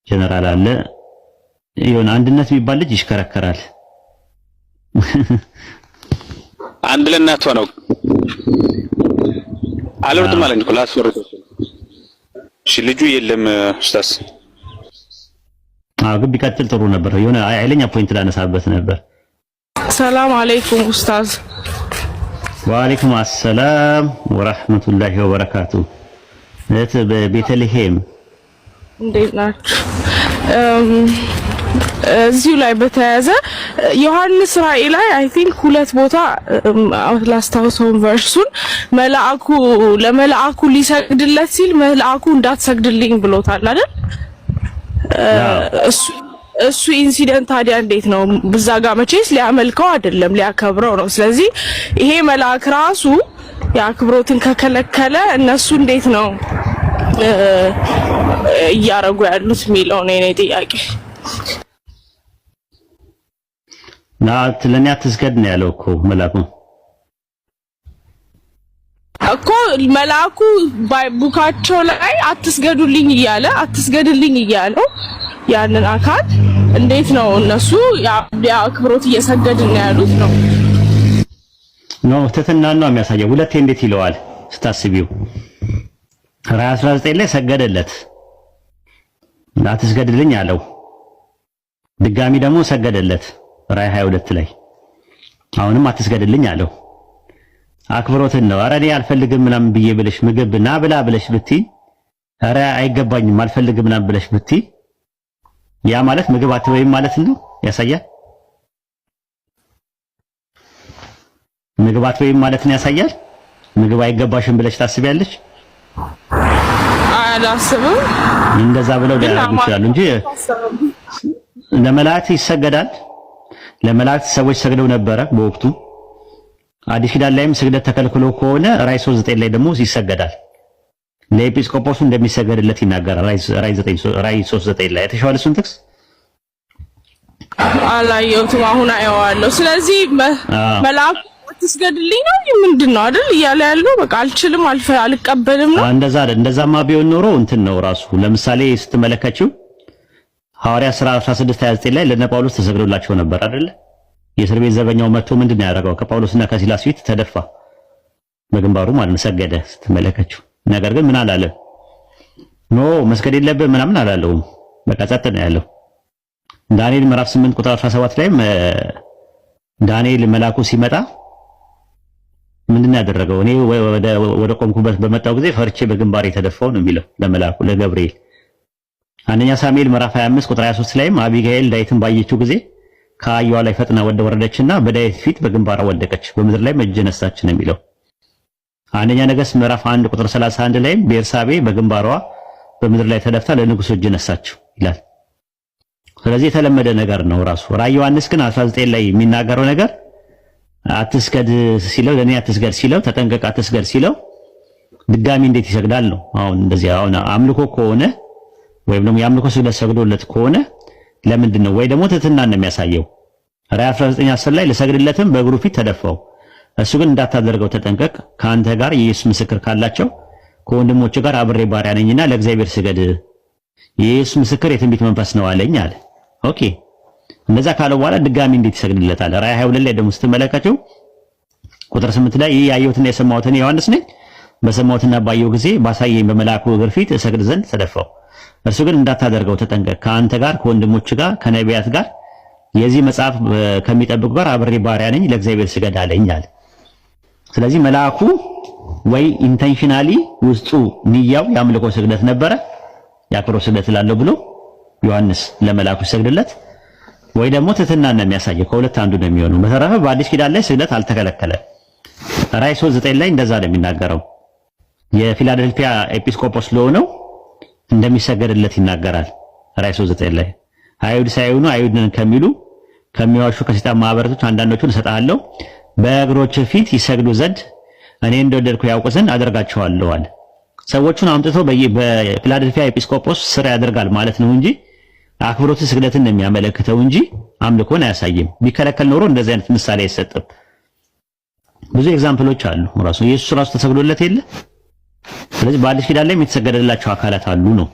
ጀነራል አለ። የሆነ አንድነት የሚባል ልጅ ይሽከረከራል። አንድ ለእናቷ ነው አልወርድም ማለት ነው። ላስወርድ እሺ። ልጁ የለም ኡስታዝ። ግን ቢቀጥል ጥሩ ነበር። የሆነ ኃይለኛ ፖይንት ላነሳበት ነበር። ሰላም አለይኩም ኡስታዝ። ወአለይኩም አሰላም ወራህመቱላሂ ወበረካቱ። እህት በቤተልሔም እንዴት ናችሁ? እዚሁ ላይ በተያያዘ ዮሐንስ ራእይ ላይ አይ ቲንክ ሁለት ቦታ ላስታውሰው ቨርሱን ለመልአኩ ሊሰግድለት ሲል መልአኩ እንዳትሰግድልኝ ብሎታል አይደል? እሱ ኢንሲደንት ታዲያ እንዴት ነው? በዛ ጋር መቼስ ሊያመልከው አይደለም ሊያከብረው ነው። ስለዚህ ይሄ መልአክ ራሱ የአክብሮትን ከከለከለ እነሱ እንዴት ነው እያረጉ ያሉት የሚለው ነው የኔ ጥያቄ። ለኔ አትስገድ ነው ያለው እኮ መልአኩ ቡካቸው ላይ አትስገዱልኝ አትስገድልኝ እያለው ያንን አካል እንዴት ነው እነሱ የአክብሮት እየሰገድን ያሉት ነው? ትህትናን ነው የሚያሳየው። ሁለቴ እንዴት ይለዋል ስታስቢው። ራዕይ 19 ላይ ሰገደለት፣ አትስገድልኝ አለው። ድጋሚ ደግሞ ሰገደለት ራዕይ 22 ላይ፣ አሁንም አትስገድልኝ አለው። አክብሮትን ነው። ኧረ እኔ አልፈልግም ምናምን ብዬ ብለሽ ምግብ ና ብላ ብለሽ ብትይ፣ ኧረ አይገባኝም አልፈልግም ምናምን ብለሽ ብትይ፣ ያ ማለት ምግብ አትበይም ማለት ነው ያሳያል። ምግብ አትበይም ማለት ነው ያሳያል። ምግብ አይገባሽም ብለሽ ታስቢያለሽ? አላስብም። እንደዛ ብለው ሊያደርጉ ይችላሉ እንጂ ለመላእክት ይሰገዳል። ለመላእክት ሰዎች ሰግደው ነበረ በወቅቱ። አዲስ ኪዳን ላይም ስግደት ተከልክሎ ከሆነ ራዕይ 3:9 ላይ ደግሞ ይሰገዳል። ለኤጲስቆጶሱ እንደሚሰገድለት ይናገራል። ራዕይ 3:9 ላይ የተሻለ እሱን ጥቅስ አላየሁትም፣ አሁን አየዋለሁ። ስለዚህ መልአኩ አትስገድልኝ ነው ምንድን ነው አይደል እያለ ያለው? በቃ አልችልም አልቀበልም ነው። እንደዛማ ቢሆን ኖሮ እንትን ነው ራሱ። ለምሳሌ ስትመለከችው ሐዋርያ ሥራ 16:29 ላይ ለነ ጳውሎስ ተሰግዶላቸው ነበር አይደል? የእስር ቤት ዘበኛው መጥቶ ምንድን ነው ያደረገው? ከጳውሎስና ከሲላስ ፊት ተደፋ በግንባሩ ማለት ነው፣ ሰገደ ስትመለከችው። ነገር ግን ምን አላለም? ኖ መስገድ የለብህም ምናምን አላለውም። በቃ ጸጥ ነው ያለው። ዳንኤል ምዕራፍ 8 ቁጥር 17 ላይ ዳንኤል መልአኩ ሲመጣ ምንድን ነው ያደረገው? እኔ ወደ ቆምኩበት በመጣው ጊዜ ፈርቼ በግንባሬ ተደፋው ነው የሚለው ለመልአኩ ለገብርኤል። አንደኛ ሳሙኤል ምዕራፍ 25 ቁጥር 23 ላይም አቢጋኤል ዳዊትን ባየችው ጊዜ ከአህያዋ ላይ ፈጥና ወረደችና በዳዊት ፊት በግንባሯ ወደቀች፣ በምድር ላይ እጅ ነሳች ነው የሚለው። አንደኛ ነገሥት ምዕራፍ 1 ቁጥር 31 ላይም ቤርሳቤ በግንባሯ በምድር ላይ ተደፍታ ለንጉሥ እጅ ነሳችው ይላል። ስለዚህ የተለመደ ነገር ነው ራሱ። ራዕይ ዮሐንስ ግን 19 ላይ የሚናገረው ነገር አትስገድ ሲለው፣ ለኔ አትስገድ ሲለው፣ ተጠንቀቅ አትስገድ ሲለው ድጋሚ እንዴት ይሰግዳል ነው። አሁን እንደዚህ አሁን አምልኮ ከሆነ ወይም ደግሞ የአምልኮ ስግደት ሰግዶለት ከሆነ ለምንድን ነው? ወይ ደግሞ ትህትናን ነው የሚያሳየው። ራዕይ 19:10 ላይ ልሰግድለትም በእግሩ ፊት ተደፋው፣ እሱ ግን እንዳታደርገው ተጠንቀቅ፣ ከአንተ ጋር የኢየሱስ ምስክር ካላቸው ከወንድሞች ጋር አብሬ ባሪያ ነኝና ለእግዚአብሔር ስገድ፣ የኢየሱስ ምስክር የትንቢት መንፈስ ነው አለኝ አለ። ኦኬ እንደዛ ካለ በኋላ ድጋሚ እንዴት ይሰግድለታል? ራዕይ 22 ላይ ደግሞ ስትመለከቱ ቁጥር 8 ላይ ይህ ያየሁትና የሰማሁት እኔ ዮሐንስ ነኝ፣ በሰማሁትና ባየሁ ጊዜ ባሳየኝ በመልአኩ እግር ፊት እሰግድ ዘንድ ተደፋው፣ እርሱ ግን እንዳታደርገው ተጠንቀቅ፣ ከአንተ ጋር ከወንድሞች ጋር ከነቢያት ጋር የዚህ መጽሐፍ ከሚጠብቁ ጋር አብሬ ባሪያ ነኝ፣ ለእግዚአብሔር ስገድ አለኝ አለ። ስለዚህ መልአኩ ወይ ኢንቴንሽናሊ ውስጡ ንያው የአምልኮ ስግደት ነበረ፣ ያክብሮት ስግደት ላለው ብሎ ዮሐንስ ለመልአኩ ሲሰግድለት፣ ወይ ደግሞ ትህትናን ነው የሚያሳየው። ከሁለት አንዱ ነው የሚሆነው። በተረፈ በአዲስ ኪዳን ላይ ስግደት አልተከለከለም። ራዕይ 3:9 ላይ እንደዛ ነው የሚናገረው። የፊላደልፊያ ኤጲስቆጶስ ለሆነው እንደሚሰገድለት ይናገራል። ራዕይ 3:9 ላይ አይሁድ ሳይሆኑ አይሁድን ከሚሉ ከሚዋሹ ከሰይጣን ማህበረቶች አንዳንዶቹን እሰጥሃለሁ፣ በእግሮች ፊት ይሰግዱ ዘንድ እኔ እንደወደድኩ ያውቁ ዘንድ አደርጋቸዋለሁ አለ። ሰዎቹን አምጥቶ በፊላደልፊያ ኤጲስቆጶስ ስራ ያደርጋል ማለት ነው እንጂ አክብሮት ስግደትን ነው የሚያመለክተው እንጂ አምልኮን አያሳይም። ቢከለከል ኖሮ እንደዚህ አይነት ምሳሌ አይሰጥም። ብዙ ኤግዛምፕሎች አሉ። ራሱ ኢየሱስ ራሱ ተሰግዶለት የለ። ስለዚህ በአዲስ ኪዳን ላይ የተሰገደላቸው አካላት አሉ ነው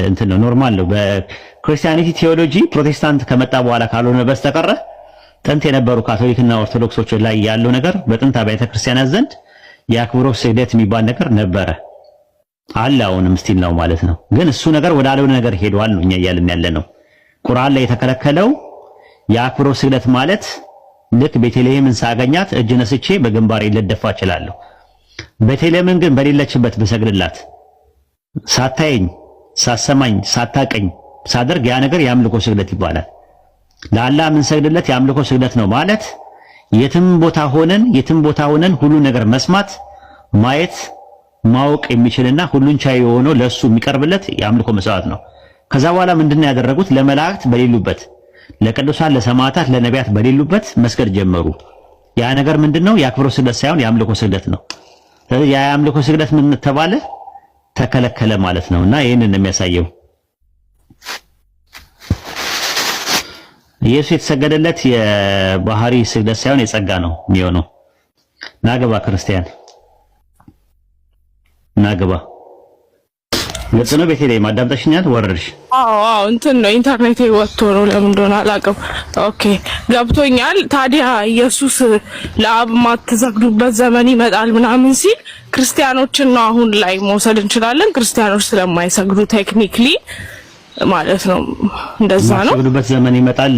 እንትን ነው ኖርማል ነው። በክርስቲያኒቲ ቴዎሎጂ ፕሮቴስታንት ከመጣ በኋላ ካልሆነ በስተቀረ ጥንት የነበሩ ካቶሊክና ኦርቶዶክሶች ላይ ያለው ነገር በጥንት አብያተ ክርስቲያናት ዘንድ የአክብሮት ስግደት የሚባል ነገር ነበረ አለ። አሁንም ስቲል ነው ማለት ነው። ግን እሱ ነገር ወደ አልሆነ ነገር ሄዷል ነው እኛ እያልን ያለ ነው። ቁርአን ላይ የተከለከለው የአክብሮት ስግደት ማለት ልክ ቤተልሔምን ሳገኛት እጅ ነስቼ በግንባሬ ልደፋ እችላለሁ። ቤተልሔምን ግን በሌለችበት ብሰግድላት ሳታየኝ፣ ሳሰማኝ፣ ሳታቀኝ ሳደርግ ያ ነገር የአምልኮ ስግደት ይባላል። ለአላህ የምንሰግድለት የአምልኮ ስግደት ነው ማለት የትም ቦታ ሆነን ሁሉ ነገር መስማት፣ ማየት፣ ማወቅ የሚችልና ሁሉን ቻይ የሆነው ለሱ የሚቀርብለት የአምልኮ መስዋዕት ነው። ከዛ በኋላ ምንድነው ያደረጉት? ለመላእክት በሌሉበት፣ ለቅዱሳን፣ ለሰማዕታት፣ ለነቢያት በሌሉበት መስገድ ጀመሩ። ያ ነገር ምንድነው? የአክብሮት ስግደት ሳይሆን የአምልኮ ስግደት ነው። ስለዚህ ያ የአምልኮ ስግደት ምን ተባለ? ተከለከለ ማለት ነውና ይሄንን ነው የሚያሳየው። ኢየሱስ የተሰገደለት የባህሪ ስግደት ሳይሆን የጸጋ ነው የሚሆነው። ናገባ ክርስቲያን ናገባ ለጽኑ ቤቴ ላይ ማዳምጠሽኛል። ወረድሽ? አዎ እንትን ነው ኢንተርኔት ወጥቶ ነው ለምን እንደሆነ አላውቅም። ኦኬ ገብቶኛል። ታዲያ ኢየሱስ ለአብ ማትሰግዱበት ዘመን ይመጣል ምናምን ሲል ክርስቲያኖችን ነው አሁን ላይ መውሰድ እንችላለን። ክርስቲያኖች ስለማይሰግዱ ቴክኒክሊ ማለት ነው። እንደዛ ነው። የምትሰግዱበት ዘመን ይመጣል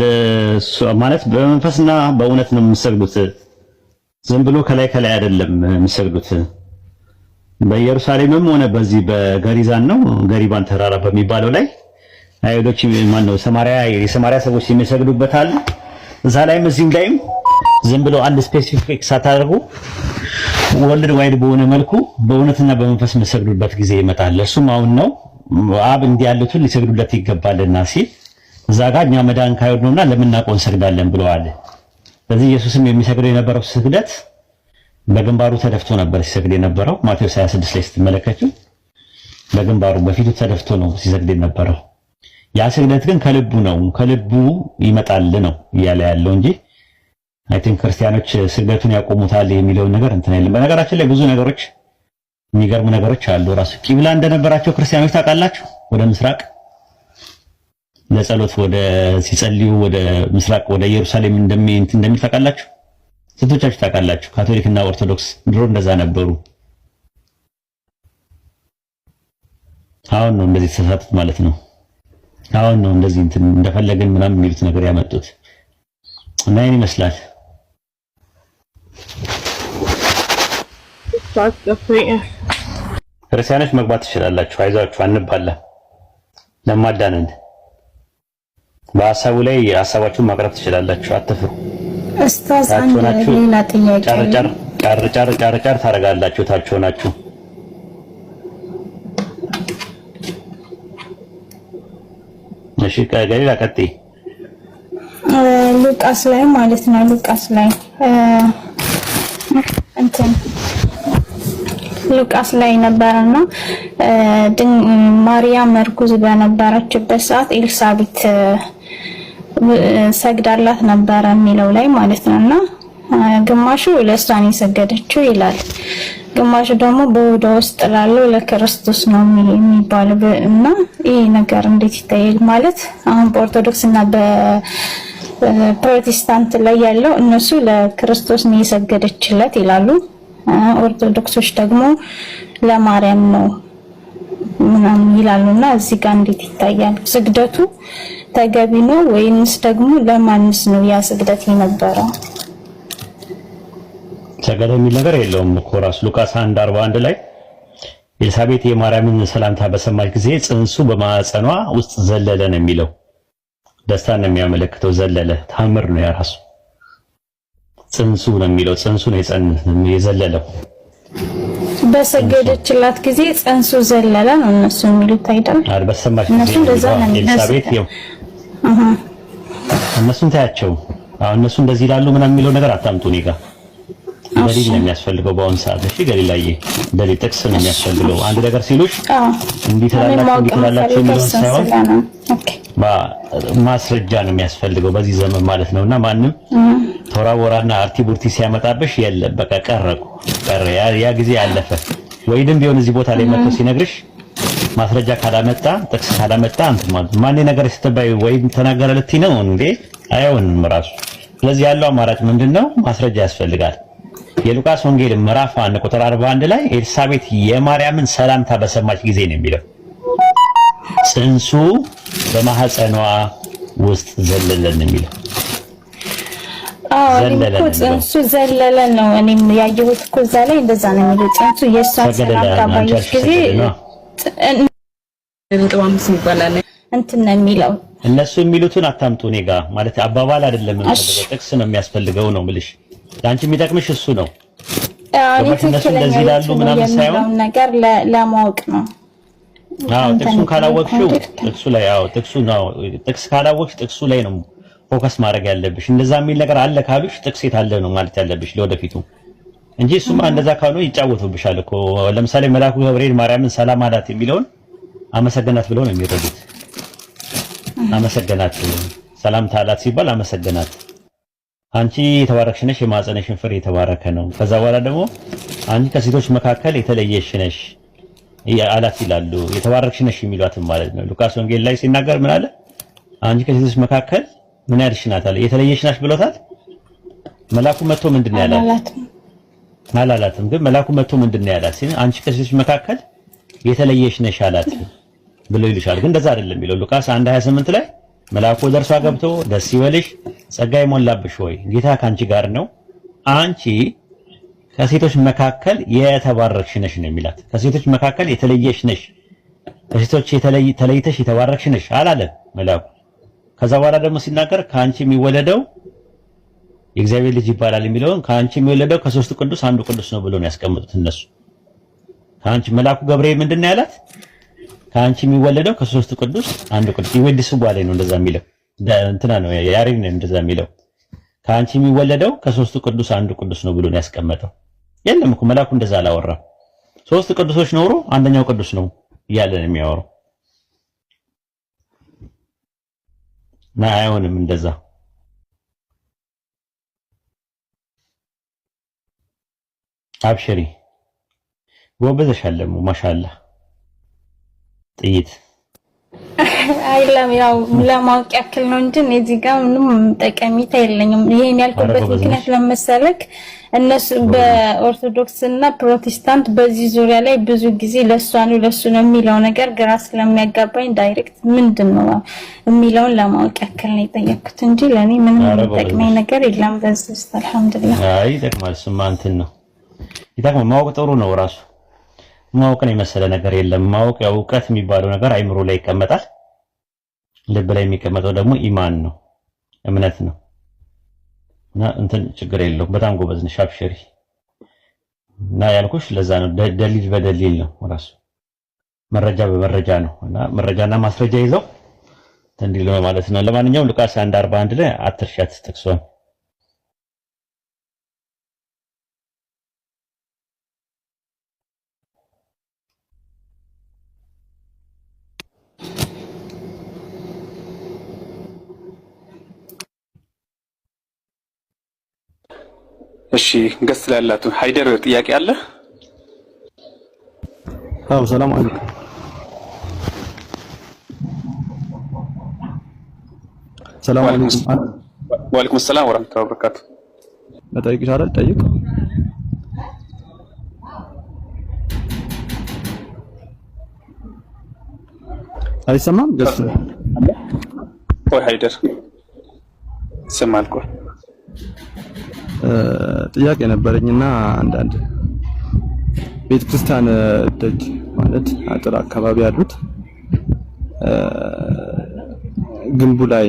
ማለት በመንፈስና በእውነት ነው የምትሰግዱት። ዝም ብሎ ከላይ አይደለም የምትሰግዱት። በኢየሩሳሌምም ሆነ በዚህ በገሪዛን ነው ገሪባን ተራራ በሚባለው ላይ አይሁዶች ማነው የሰማሪያ ሰዎች የሚሰግዱበት አለ። እዛ ላይም እዚህም ላይም ዝም ብሎ አንድ ስፔሲፊክ ሳታደርጉ ወርልድ ዋይድ በሆነ መልኩ በእውነትና በመንፈስ የምትሰግዱበት ጊዜ ይመጣል። እሱም አሁን ነው። አብ እንዲህ ያሉትን ሊሰግዱለት ይገባልና ሲል እዛ ጋር እኛ መዳን ካይወድ ነውና ለምናቆን ሰግዳለን ብለዋል። ስለዚህ ኢየሱስም የሚሰግደው የነበረው ስግደት በግንባሩ ተደፍቶ ነበር ሲሰግድ የነበረው። ማቴዎስ 26 ላይ ስትመለከቱ በግንባሩ በፊቱ ተደፍቶ ነው ሲሰግድ የነበረው። ያ ስግደት ግን ከልቡ ነው፣ ከልቡ ይመጣል ነው እያለ ያለው እንጂ አይ ቲንክ ክርስቲያኖች ስግደቱን ያቆሙታል የሚለውን ነገር እንትን አይደለም። በነገራችን ላይ ብዙ ነገሮች የሚገርሙ ነገሮች አሉ። ራሱ ቂብላ እንደነበራቸው ክርስቲያኖች ታውቃላችሁ። ወደ ምስራቅ ለጸሎት ወደ ሲጸልዩ ወደ ምስራቅ ወደ ኢየሩሳሌም እንደሚል ታውቃላችሁ። ስንቶቻችሁ ታውቃላችሁ? ካቶሊክና ኦርቶዶክስ ድሮ እንደዛ ነበሩ። አሁን ነው እንደዚህ ተሳሳቱት ማለት ነው። አሁን ነው እንደዚህ እንትን እንደፈለግን ምናምን የሚሉት ነገር ያመጡት እና ይሄን ይመስላል። ክርስቲያኖች መግባት ትችላላችሁ። አይዟችሁ፣ አንባላ ለማዳነን በሐሳቡ ላይ ሐሳባችሁን ማቅረብ ትችላላችሁ። አትፍሩ። ኡስታዝ አንድ ሌላ ጥያቄ ጫር ታረጋላችሁ። ታች ሆናችሁ እሺ። ገሊላ ቀጥይ። ሉቃስ ላይ ማለት ነው። ሉቃስ ላይ ሉቃስ ላይ ነበርና ማርያም እርጉዝ በነበረችበት ሰዓት ኤልሳቤት ሰግዳላት ነበረ የሚለው ላይ ማለት ነውና ግማሹ ለእሷን የሰገደችው ይላል፣ ግማሹ ደግሞ በወደ ውስጥ ላለው ለክርስቶስ ነው የሚባለው እና ይሄ ነገር እንዴት ይታያል? ማለት አሁን በኦርቶዶክስ እና በፕሮቴስታንት ላይ ያለው እነሱ ለክርስቶስ ነው የሰገደችለት ይላሉ። ኦርቶዶክሶች ደግሞ ለማርያም ነው ምናምን ይላሉና እዚህ ጋር እንዴት ይታያል? ስግደቱ ተገቢ ነው ወይንስ ደግሞ ለማንስ ነው ያ ስግደት የነበረው? ሰገደ የሚል ነገር የለውም እኮ ራሱ ሉቃስ 1:41 ላይ ኤልሳቤጥ የማርያምን ሰላምታ በሰማች ጊዜ ጽንሱ በማህፀኗ ውስጥ ዘለለ ነው የሚለው። ደስታን ነው የሚያመለክተው። ዘለለ ታምር ነው ያራሱ ጽንሱ ነው የሚለው። ጽንሱ ነው የዘለለው። በሰገደችላት ጊዜ ጽንሱ ዘለለ ነው እነሱ የሚሉት አይደል? በሰማች ጊዜ ኤልሳቤጥ እነሱን ታያቸው። አሁን እነሱ እንደዚህ ይላሉ ምናምን የሚለው ነገር አታምጡ እኔ ጋር። ደሊል ነው የሚያስፈልገው በአሁን ሰዓት። እሺ ገሊላዬ ደሊል ጥቅስ ነው የሚያስፈልገው። አንድ ነገር ሲሉሽ እንዲህ ትላላችሁ የሚለውን ሳይሆን ማስረጃ ነው የሚያስፈልገው በዚህ ዘመን ማለት ነውና ማንም ተወራወራና አርቲ ቡርቲ ሲያመጣብሽ የለም በቃ ቀረ ያ ጊዜ አለፈ። ወይንም ቢሆን እዚህ ቦታ ላይ መጥቶ ሲነግርሽ ማስረጃ ካላመጣ ጥቅስ ካላመጣ አንተ ማን ነገር ስተባይ ወይም ተናገረ ልትይ ነው እንዴ? አይሆንም ራሱ። ስለዚህ ያለው አማራጭ ምንድነው? ማስረጃ ያስፈልጋል። የሉቃስ ወንጌል ምዕራፍ 1 ቁጥር 41 ላይ ኤልሳቤጥ የማርያምን ሰላምታ በሰማች ጊዜ ነው የሚለው። ጽንሱ በማህፀኗ ውስጥ ዘለለን ነው የሚለው። ጽንሱ ዘለለ ነው እኔም ያየሁት እኮ እዛ ላይ እንደዛ ነው የሚለው። ጽንሱ የእሷን ሰላምታ ባየች ጊዜ እንትን ነው የሚለው። እነሱ የሚሉትን አታምጡ እኔ ጋር ማለት አባባል አይደለም የምፈልገው ጥቅስ ነው የሚያስፈልገው ነው የምልሽ። ለአንቺ የሚጠቅምሽ እሱ ነው። እነሱ እንደዚህ ይላሉ ምናምን ሳይሆን ነገር ለማወቅ ነው። ጥቅሱን ካላወቅሽው ጥቅሱ ላይ ጥቅሱ ነው። ጥቅስ ካላወቅሽ ጥቅሱ ላይ ነው ፎከስ ማድረግ ያለብሽ። እንደዛ የሚል ነገር አለ ካሉሽ ጥቅስ የት አለ ነው ማለት ያለብሽ ለወደፊቱ እንጂ እሱማ እንደዛ ካሉ ይጫወቱብሻል እኮ። ለምሳሌ መልአኩ ገብርኤል ማርያምን ሰላም አላት የሚለውን አመሰገናት ብለው ነው የሚረዱት። አመሰገናት ሰላምታ አላት ሲባል አመሰገናት፣ አንቺ የተባረክሽ ነሽ፣ የማህፀንሽን ፍሬ የተባረከ ነው። ከዛ በኋላ ደግሞ አንቺ ከሴቶች መካከል የተለየሽ ነሽ አላት ይላሉ። የተባረክሽ ነሽ የሚሏትም ማለት ነው። ሉቃስ ወንጌል ላይ ሲናገር ምን አለ? አንቺ ከሴቶች መካከል ምን ያልሽ ናት አለ። የተለየሽ ናት ብሎታል። መልአኩ መጥቶ ምንድነው ያላት? አላላትም። ግን መልአኩ መጥቶ ምንድነው ያላት? አንቺ ከሴቶች መካከል የተለየሽ ነሽ አላት ብሎ ይልሻል። ግን እንደዛ አይደለም የሚለው ሉቃስ 1:28 ላይ መልአኩ ደርሷ ገብቶ ደስ ይበልሽ ጸጋ ይሞላብሽ ሆይ ጌታ ካንቺ ጋር ነው፣ አንቺ ከሴቶች መካከል የተባረክሽ ነሽ ነው የሚላት። ከሴቶች መካከል የተለየሽ ነሽ፣ ከሴቶች ተለይተሽ የተባረክሽ ነሽ አላለም መልአኩ። ከዛ በኋላ ደግሞ ሲናገር ካንቺ የሚወለደው የእግዚአብሔር ልጅ ይባላል የሚለውን ካንቺ የሚወለደው ከሶስቱ ቅዱስ አንዱ ቅዱስ ነው ብሎ ነው ያስቀምጡት እነሱ። ካንቺ መልአኩ ገብርኤል ምንድነው ያላት? ካንቺ የሚወለደው ከሶስቱ ቅዱስ አንዱ ቅዱስ ይወድሱ ባለ ነው እንደዛ የሚለው እንትና ነው ያሬድ ነው እንደዛ የሚለው። ካንቺ የሚወለደው ከሶስቱ ቅዱስ አንዱ ቅዱስ ነው ብሎ ነው ያስቀመጠው። የለም እኮ መልአኩ እንደዛ አላወራም። ሶስት ቅዱሶች ኖሮ አንደኛው ቅዱስ ነው እያለ ነው የሚያወራው። ና አይሆንም እንደዛ። አብሽሪ ጎበዘሻል ደግሞ ማሻአላ። ጥይት አይለም ያው ለማወቅ ያክል ነው እንጂ እዚህ ጋር ምንም ጠቀሜታ የለኝም። ይሄን ያልኩበት ምክንያት ለመሰለክ እነሱ በኦርቶዶክስ እና ፕሮቴስታንት በዚህ ዙሪያ ላይ ብዙ ጊዜ ለሱ ነው የሚለው ነገር ግራ ስለሚያጋባኝ ዳይሬክት ምንድነው የሚለውን ለማወቅ ያክል ነው የጠየኩት እንጂ ለኔ ምንም ጠቅመኝ ነገር የለም። በዚህ አልሐምዱሊላህ። አይ ይጠቅማል። ስማ እንትን ነው ይጠቅማል። ማወቅ ጥሩ ነው ራሱ ማወቅን የመሰለ ነገር የለም። ማወቅ ያው እውቀት የሚባለው ነገር አይምሮ ላይ ይቀመጣል። ልብ ላይ የሚቀመጠው ደግሞ ኢማን ነው፣ እምነት ነው። እና እንትን ችግር የለውም። በጣም ጎበዝ ነሽ አብሽሪ። እና ያልኩሽ ለዛ ነው ደሊል በደሊል ነው ራሱ መረጃ በመረጃ ነው። እና መረጃና ማስረጃ ይዘው እንዲል ነው ማለት ነው። ለማንኛውም ሉቃስ 1:41 ላይ አትርሻት ጥቅሷን። እሺ ገስ ላላቱ ሃይደር ጥያቄ አለ? አዎ ሰላም አለይኩም። ሰላም አለይኩም። ወአለይኩም ሰላም ወራህመቱላሂ ወበረካቱ። መጠይቅ ይቻላል? ጠይቅ። አይሰማም? ገስ ቆይ ሃይደር ይሰማል? ቆይ ጥያቄ ነበረኝና አንዳንድ ቤተክርስቲያን ደጅ ማለት አጥር አካባቢ ያሉት ግንቡ ላይ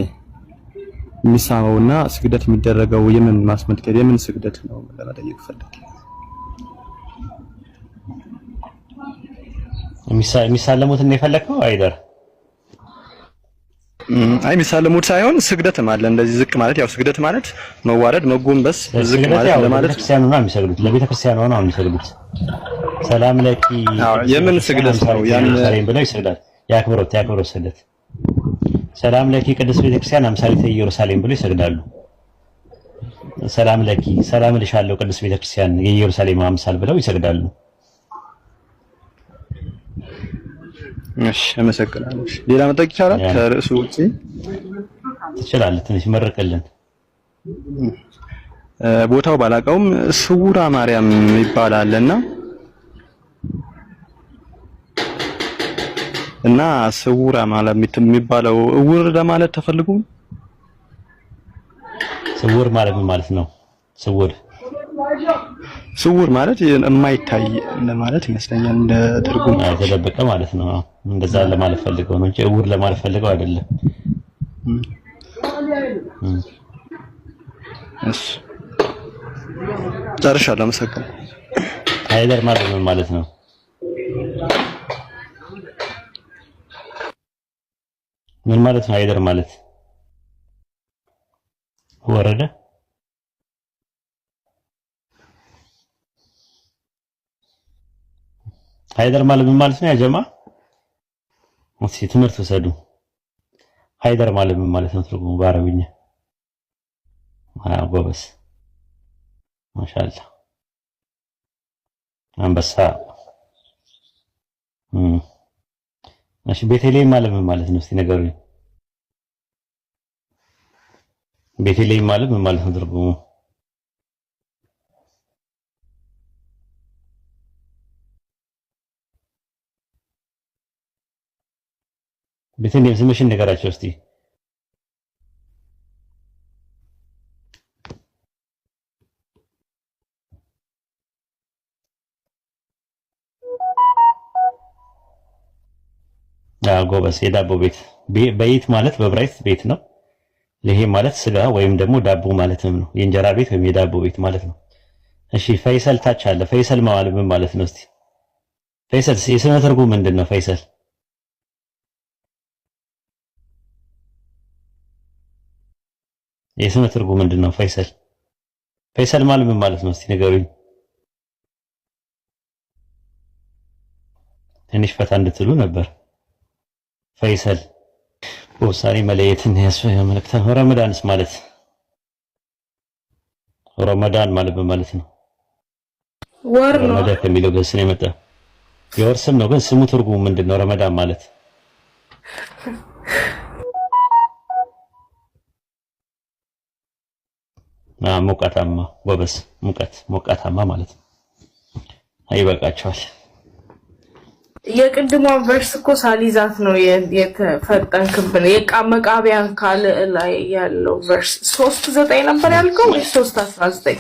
የሚሳመውና ስግደት የሚደረገው የምን ማስመልከት የምን ስግደት ነው ለመጠየቅ ፈልጌ። የሚሳለሙትን ነው የፈለከው አይደር? አይ የሚሳለሙት ሳይሆን ስግደትም አለ። እንደዚህ ዝቅ ማለት ያው ስግደት ማለት መዋረድ መጎንበስ ዝቅ ማለት ለማለት ለቤተክርስቲያኑ ነው የሚሰግዱት። ለቤተክርስቲያኑ ነው የሚሰግዱት። ሰላም ለኪ የምን ስግደት ነው? ያን ሰላም ብለው ይሰግዳል። ያክብሮት ስግደት ሰላም ለኪ ቅድስት ቤተክርስቲያን አምሳሊተ ኢየሩሳሌም ብለው ይሰግዳሉ። ሰላም ለኪ ሰላም ልሻለሁ ቅድስት ቤተክርስቲያን የኢየሩሳሌም አምሳል ብለው ይሰግዳሉ። እሺ አመሰግናለሁ። ሌላ መጠየቅ ይቻላል? ከርዕሱ ውጪ ትችላለህ። ትንሽ መርቅልን። ቦታው ባላቀውም ስውራ ማርያም ይባላልና እና ስውራ ማለት የሚባለው እውር ለማለት ተፈልጉ? ስውር ማለት ምን ማለት ነው? ስውር ማለት የማይታይ ለማለት ይመስለኛል እንደ ትርጉም። የተደበቀ ማለት ነው። እንደዛ ለማለት ፈልገው ነው እንጂ እውር ለማለት ፈልገው አይደለም። እሺ ጨርሻለሁ። አመሰግናለሁ። ሃይደር ማለት ምን ማለት ነው? ምን ማለት ነው ሃይደር ማለት? ወረደ ሃይደር ማለት ምን ማለት ነው? ያጀማ እስኪ ትምህርት ወሰዱ። ሃይደር ማለት ምን ማለት ነው? ትርጉሙ በአረብኛ? ጎበዝ ማሻአላ አንበሳ። እሺ ቤተልሔም ማለት ምን ማለት ነው? እስቲ ነገሩኝ። ቤተልሔም ማለት ምን ማለት ነው ትርጉሙ? ቤተልሔም ስምሽን ንገራቸው እስቲ። ጎበዝ የዳቦ ቤት። በይት ማለት በብራይት ቤት ነው። ይሄ ማለት ስጋ ወይም ደግሞ ዳቦ ማለትም ነው። የእንጀራ ቤት ወይም የዳቦ ቤት ማለት ነው። እሺ ፈይሰል ታች አለ። ፈይሰል ማለት ምን ማለት ነው? እስቲ ፈይሰል የስነ ትርጉም ምንድን ነው? ፈይሰል የስነ ትርጉም ምንድን ነው? ፈይሰል ማለት ምን ማለት ነው? እስቲ ንገሩኝ። ትንሽ ፈታ እንድትሉ ነበር። ፈይሰል በውሳኔ መለየትን ያመለክታል። ረመዳንስ ማለት ረመዳን ማለት ምን ማለት ነው? ወር ነው። ረመዳን ከሚለው ገስ ነው የመጣ የወር ስም ነው፣ ግን ስሙ ትርጉሙ ምንድን ነው? ረመዳን ማለት ሞቃታማ። ጎበዝ ሞቃታማ ማለት ነው። አይበቃቸዋል። የቅድሟን ቨርስ እኮ ሳሊዛት ነው የተፈጠንክብን። መቃቢያን ካል ላይ ያለው ቨርስ 3:9 ነበር ያልከው ወይ 3:19?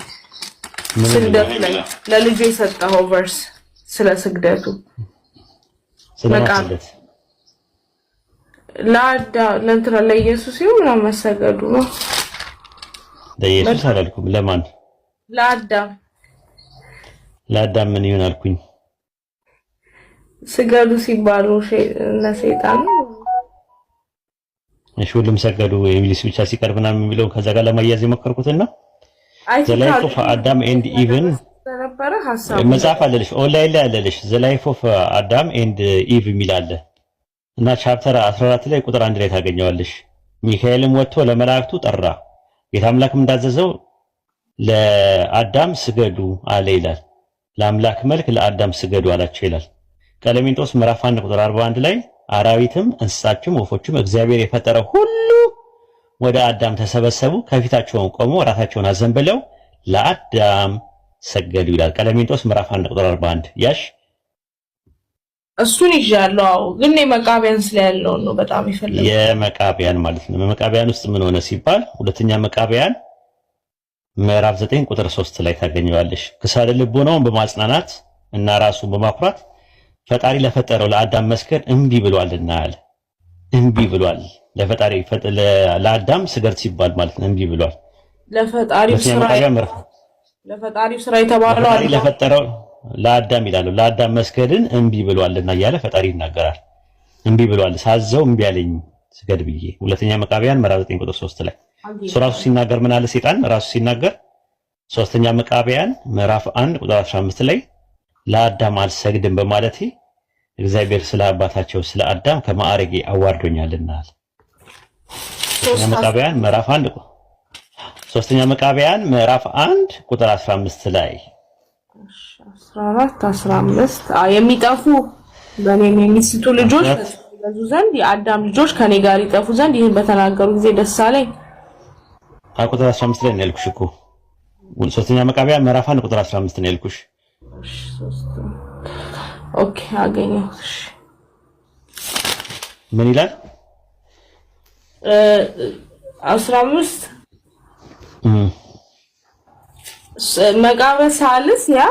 ስግደት ላይ ለልጁ የሰጠኸው ቨርስ ስለ ስግደቱ ስለማስገድ ለእንትና ለኢየሱስ ይሁን መሰገዱ ነው። ለኢየሱስ አላልኩም። ለማን? ለአዳም ምን ይሆን አልኩኝ? ስገዱ ሲባሉ ለሰይጣን ነው። እሺ ሁሉም ሰገዱ ኢብሊስ ብቻ ሲቀርብና የሚለው ከዛ ጋር ለማያዝ የሞከርኩትና ዘ ላይፍ ኦፍ አዳም ኤንድ ኢቭን ተነበረ ሐሳብ መጽሐፍ አለልሽ ኦንላይን ላይ አለልሽ። ዘ ላይፍ ኦፍ አዳም ኤንድ ኢቭ የሚል አለ እና ቻፕተር 14 ላይ ቁጥር 1 ላይ ታገኘዋለሽ። ሚካኤልም ወጥቶ ለመላእክቱ ጠራ፣ ጌታ አምላክም እንዳዘዘው ለአዳም ስገዱ አለ ይላል። ለአምላክ መልክ ለአዳም ስገዱ አላቸው ይላል። ቀለሚንጦስ ምዕራፍ 1 ቁጥር 41 ላይ አራዊትም እንስሳችም ወፎችም እግዚአብሔር የፈጠረው ሁሉ ወደ አዳም ተሰበሰቡ፣ ከፊታቸውን ቆመው ራሳቸውን አዘንብለው ለአዳም ሰገዱ ይላል። ቀለሚንጦስ ምዕራፍ 1 ቁጥር 41 ያሽ እሱን ይዣለሁ። ግን የመቃቢያን ስለያለው ነው በጣም ይፈልጋል። የመቃቢያን ማለት ነው። በመቃቢያን ውስጥ ምን ሆነ ሲባል ሁለተኛ መቃቢያን ምዕራፍ 9 ቁጥር 3 ላይ ታገኘዋለሽ። ክሳደ ልቦናውን በማጽናናት እና ራሱን በማኩራት ፈጣሪ ለፈጠረው ለአዳም መስገድ እምቢ ብሏልና አለ። እምቢ ብሏል። ለፈጣሪ ለአዳም ስገድ ሲባል ማለት ነው እምቢ ብሏል። ለፈጣሪው ስራ የተባለው ፈጣሪ ለፈጠረው ለአዳም ይላል። ለአዳም መስገድን እምቢ ብሏልና እያለ ፈጣሪ ይናገራል። እምቢ ብሏል፣ ሳዘው እምቢ አለኝ ስገድ ብዬ። ሁለተኛ መቃቢያን ምዕራፍ 9 ቁጥር 3 ላይ ራሱ ሲናገር ምን አለ ሰይጣን ራሱ ሲናገር ሶስተኛ መቃቢያን ምዕራፍ 1 ቁጥር 15 ላይ ለአዳም አልሰግድም በማለቴ እግዚአብሔር ስለ አባታቸው ስለ አዳም ከማዕረጌ አዋርዶኛልና አለ። ሶስተኛ መቃቢያን ምዕራፍ 1 ቁጥር 15 ላይ 14 15 የሚጠፉ በእኔም የሚስቱ ልጆች ይበዙ ዘንድ የአዳም ልጆች ከኔ ጋር ይጠፉ ዘንድ ይህን በተናገሩ ጊዜ ደስ አለኝ። ቁጥር 15 ላይ ነው ያልኩሽ እኮ። ሶስተኛ መቃቢያን ምዕራፍ 1 ቁጥር 15 ነው ያልኩሽ። ኦኬ አገኘሁ። ምን ይላል? 15 መቃብረ ሳልስ ያ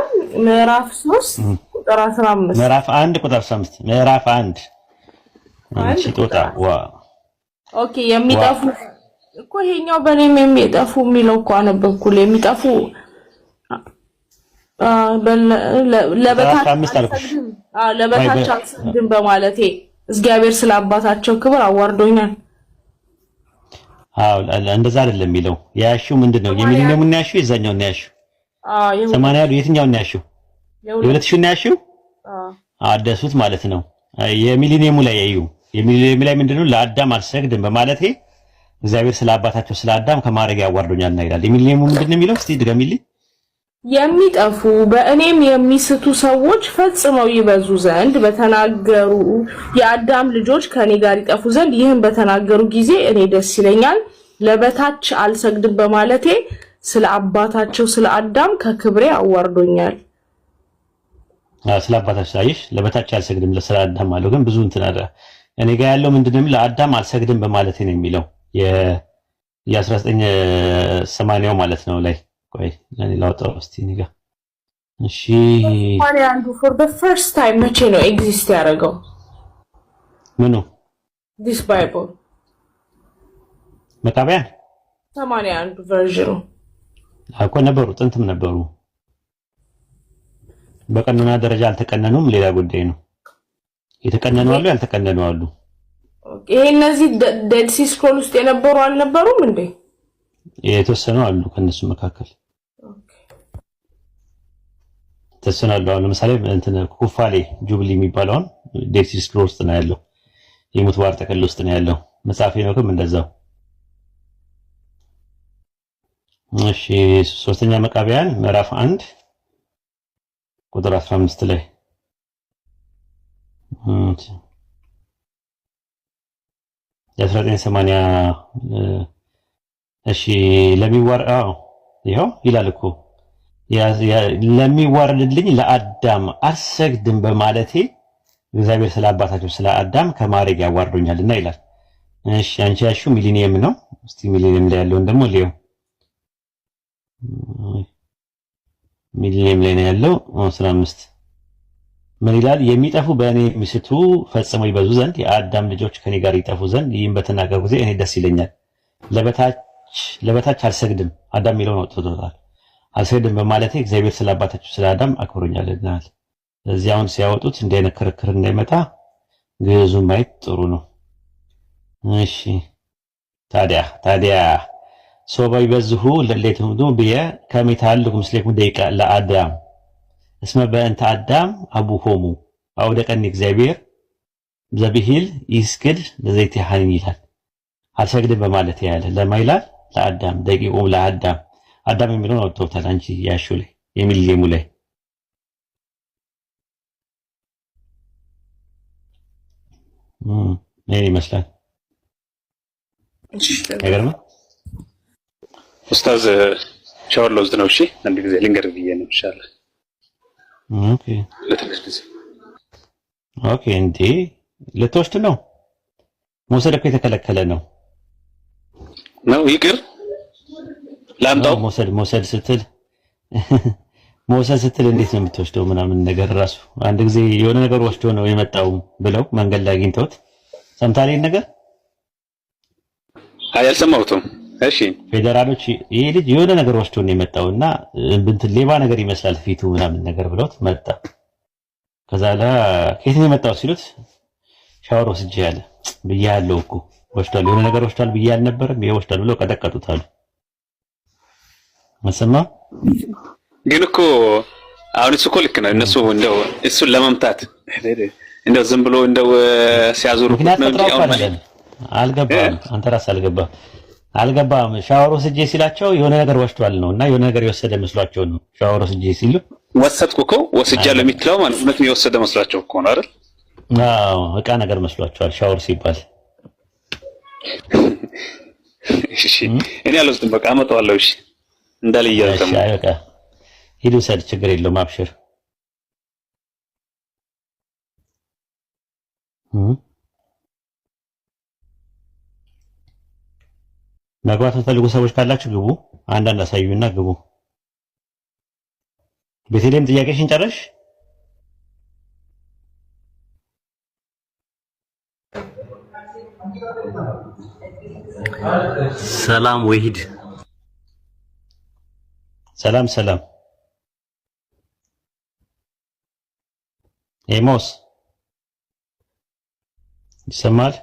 ምዕራፍ 3 ቁጥር 15 ምዕራፍ 1 ቁጥር 15 ምዕራፍ 1 አንቺ ጦጣ ዋ ኦኬ የሚጠፉ እኮ ይሄኛው በእኔም የሚጠፉ የሚለው እኮ አነበብኩል። የሚጠፉ ለበታች አልሰግድም በማለቴ እግዚአብሔር ስለ አባታቸው ክብር አዋርዶኛል። አዎ እንደዛ አይደለም የሚለው። ያሺው ምንድነው? የሚሊኒየሙን ነው ያሺው? የዛኛውን ነው ያሺው? ሰማንያ ያለው የትኛውን ነው ያሺው? የ2000 ነው ያሺው? አደሱት ማለት ነው። የሚሊኒየሙ ላይ ያዩ የሚሊኒየሙ ላይ ምንድነው? ለአዳም አልሰግድም በማለቴ እግዚአብሔር ስለ አባታቸው ስለ አዳም ከማዕረግ ያዋርዶኛልና ይላል። የሚሊኒየሙ ምንድነው የሚለው? እስቲ ድገሚልኝ። የሚጠፉ በእኔም የሚስቱ ሰዎች ፈጽመው ይበዙ ዘንድ በተናገሩ የአዳም ልጆች ከኔ ጋር ይጠፉ ዘንድ ይህን በተናገሩ ጊዜ እኔ ደስ ይለኛል። ለበታች አልሰግድም በማለቴ ስለ አባታቸው ስለ አዳም ከክብሬ አዋርዶኛል። ስለ አባታቸው አይሽ ለበታች አልሰግድም ስለ አዳም ማለት ግን ብዙ እንትን አለ። እኔ ጋር ያለው ምንድነው? ለአዳም አልሰግድም በማለቴ ነው የሚለው የ1980 ማለት ነው ላይ ቆይ ለኔ ላውጣው እስቲ ንጋ። እሺ አንዱ for the first time መቼ ነው ኤግዚስት ያደረገው? ምኑ? this bible መቃቢያን 81 ቨርዥኑ አኮ ነበሩ፣ ጥንትም ነበሩ። በቀኖና ደረጃ አልተቀነኑም፣ ሌላ ጉዳይ ነው። የተቀነኑ አሉ፣ ያልተቀነኑ አሉ። ኦኬ እነዚህ ዴድ ሲ ስክሮል ውስጥ የነበሩ አልነበሩም እንዴ? የተወሰኑ አሉ ከነሱ መካከል ተሰናሉ። ለምሳሌ እንትን ኩፋሌ ጁብሊ የሚባለውን ዴድ ሲ ስክሮል ውስጥ ነው ያለው። የሙት ባር ተከል ውስጥ ነው ያለው። መጽሐፍ ሄኖክም እንደዛው። እሺ ሶስተኛ መቃቢያን ምዕራፍ 1 ቁጥር 15 ላይ የ1980 እሺ ይኸው ይላል እኮ ለሚዋረድልኝ ለአዳም አልሰግድም በማለቴ እግዚአብሔር ስለ አባታቸው ስለ አዳም ከማዕረግ ያዋርዶኛልና ይላል። እሺ አንቺ ያልሽው ሚሊኒየም ነው። እስቲ ሚሊኒየም ላይ ያለውን ደግሞ ሊዮ ሚሊኒየም ላይ ነው ያለው 15 ምን ይላል? የሚጠፉ በእኔ የሚስቱ ፈጽመው ይበዙ ዘንድ የአዳም ልጆች ከኔ ጋር ይጠፉ ዘንድ ይህን በተናገሩ ጊዜ እኔ ደስ ይለኛል። ለበታች አልሰግድም አዳም የሚለውን አውጥቶታል። አልሰግድም በማለቴ እግዚአብሔር ስለ አባታቸው ስለ አዳም አክብሮኛልና። ስለዚህ አሁን ሲያወጡት እንዲህ አይነት ክርክር እንዳይመጣ ግዕዙን ማየት ጥሩ ነው። እሺ ታዲያ ሶባ ይበዝሁ ለሌትሙ ብየ ከመይታልኩም ምስሌኩም ደቂቃ ለአዳም እስመ በእንተ አዳም አቡሆሙ አውደቀኒ እግዚአብሔር ዘብሂል ይስግድ ለዘይት ያህን ይላል። አልሰግድም በማለት ያለ ለማይላል ለአዳም ደቂቁም ለአዳም አዳም የሚለውን አውጥተውታል። አንቺ ያልሽው ላይ የሚሊኒየሙ ላይ ምን ይመስላል? አይገርም? ኡስታዝ ሻወር ልወስድ ነው። እሺ አንድ ጊዜ ልንገር ብዬ ነው ኢንሻአላህ። ኦኬ ኦኬ። እንዴ ልትወስድ ነው? መውሰድ እኮ የተከለከለ ነው። ይቅር ላምጣው። መውሰድ ስትል መውሰድ ስትል እንዴት ነው የምትወስደው? ምናምን ነገር ራሱ አንድ ጊዜ የሆነ ነገር ወስዶ ነው የመጣው ብለው መንገድ ላይ አግኝተውት ሰምታል ይሄን ነገር? አይ አልሰማሁትም። እሺ ፌደራሎች ይሄ ልጅ የሆነ ነገር ወስዶ ነው የመጣውና እንትን ሌባ ነገር ይመስላል ፊቱ ምናምን ነገር ብለውት መጣ። ከዛ ከየት ነው የመጣው ሲሉት ሻወር ወስጄ ያለ ብያለሁ እኮ ወስዷል፣ የሆነ ነገር ወስዷል ብዬ አልነበረም? ይሄ ወስዷል ብለው ቀጠቀጡት አሉ። መሰማ ግን እኮ አሁን እሱ እኮ ልክ ነው። እነሱ እንደው እሱን ለመምታት እንደው ዝም ብሎ እንደው ሲያዞሩት ነው እንጂ አልገባም። አንተ ራስህ አልገባም። ሻወር ወስጄ ሲላቸው የሆነ ነገር ወስዷል ነው እና የሆነ ነገር የወሰደ መስሏቸው ነው ሻወር ወስጄ ሲሉ ወሰድኩ እኮ ወስጃለሁ የሚትለው ማለት ነው የወሰደ መስሏቸው እኮ ነው አይደል? አዎ ዕቃ ነገር መስሏቸዋል ሻወር ሲባል። እሺ እኔ አልወስድም፣ በቃ አመጣዋለሁ። እሺ እንዳልያዘም እሺ በቃ ሂዱ፣ ሰድ ችግር የለውም አብሽር። መግባት የምትፈልጉ ሰዎች ካላችሁ ግቡ። አንዳንድ አሳዩና ግቡ። ቤተልሔም ጥያቄሽን ጨረሽ? ሰላም ወሂድ። ሰላም ሰላም። ኤሞስ ይሰማል?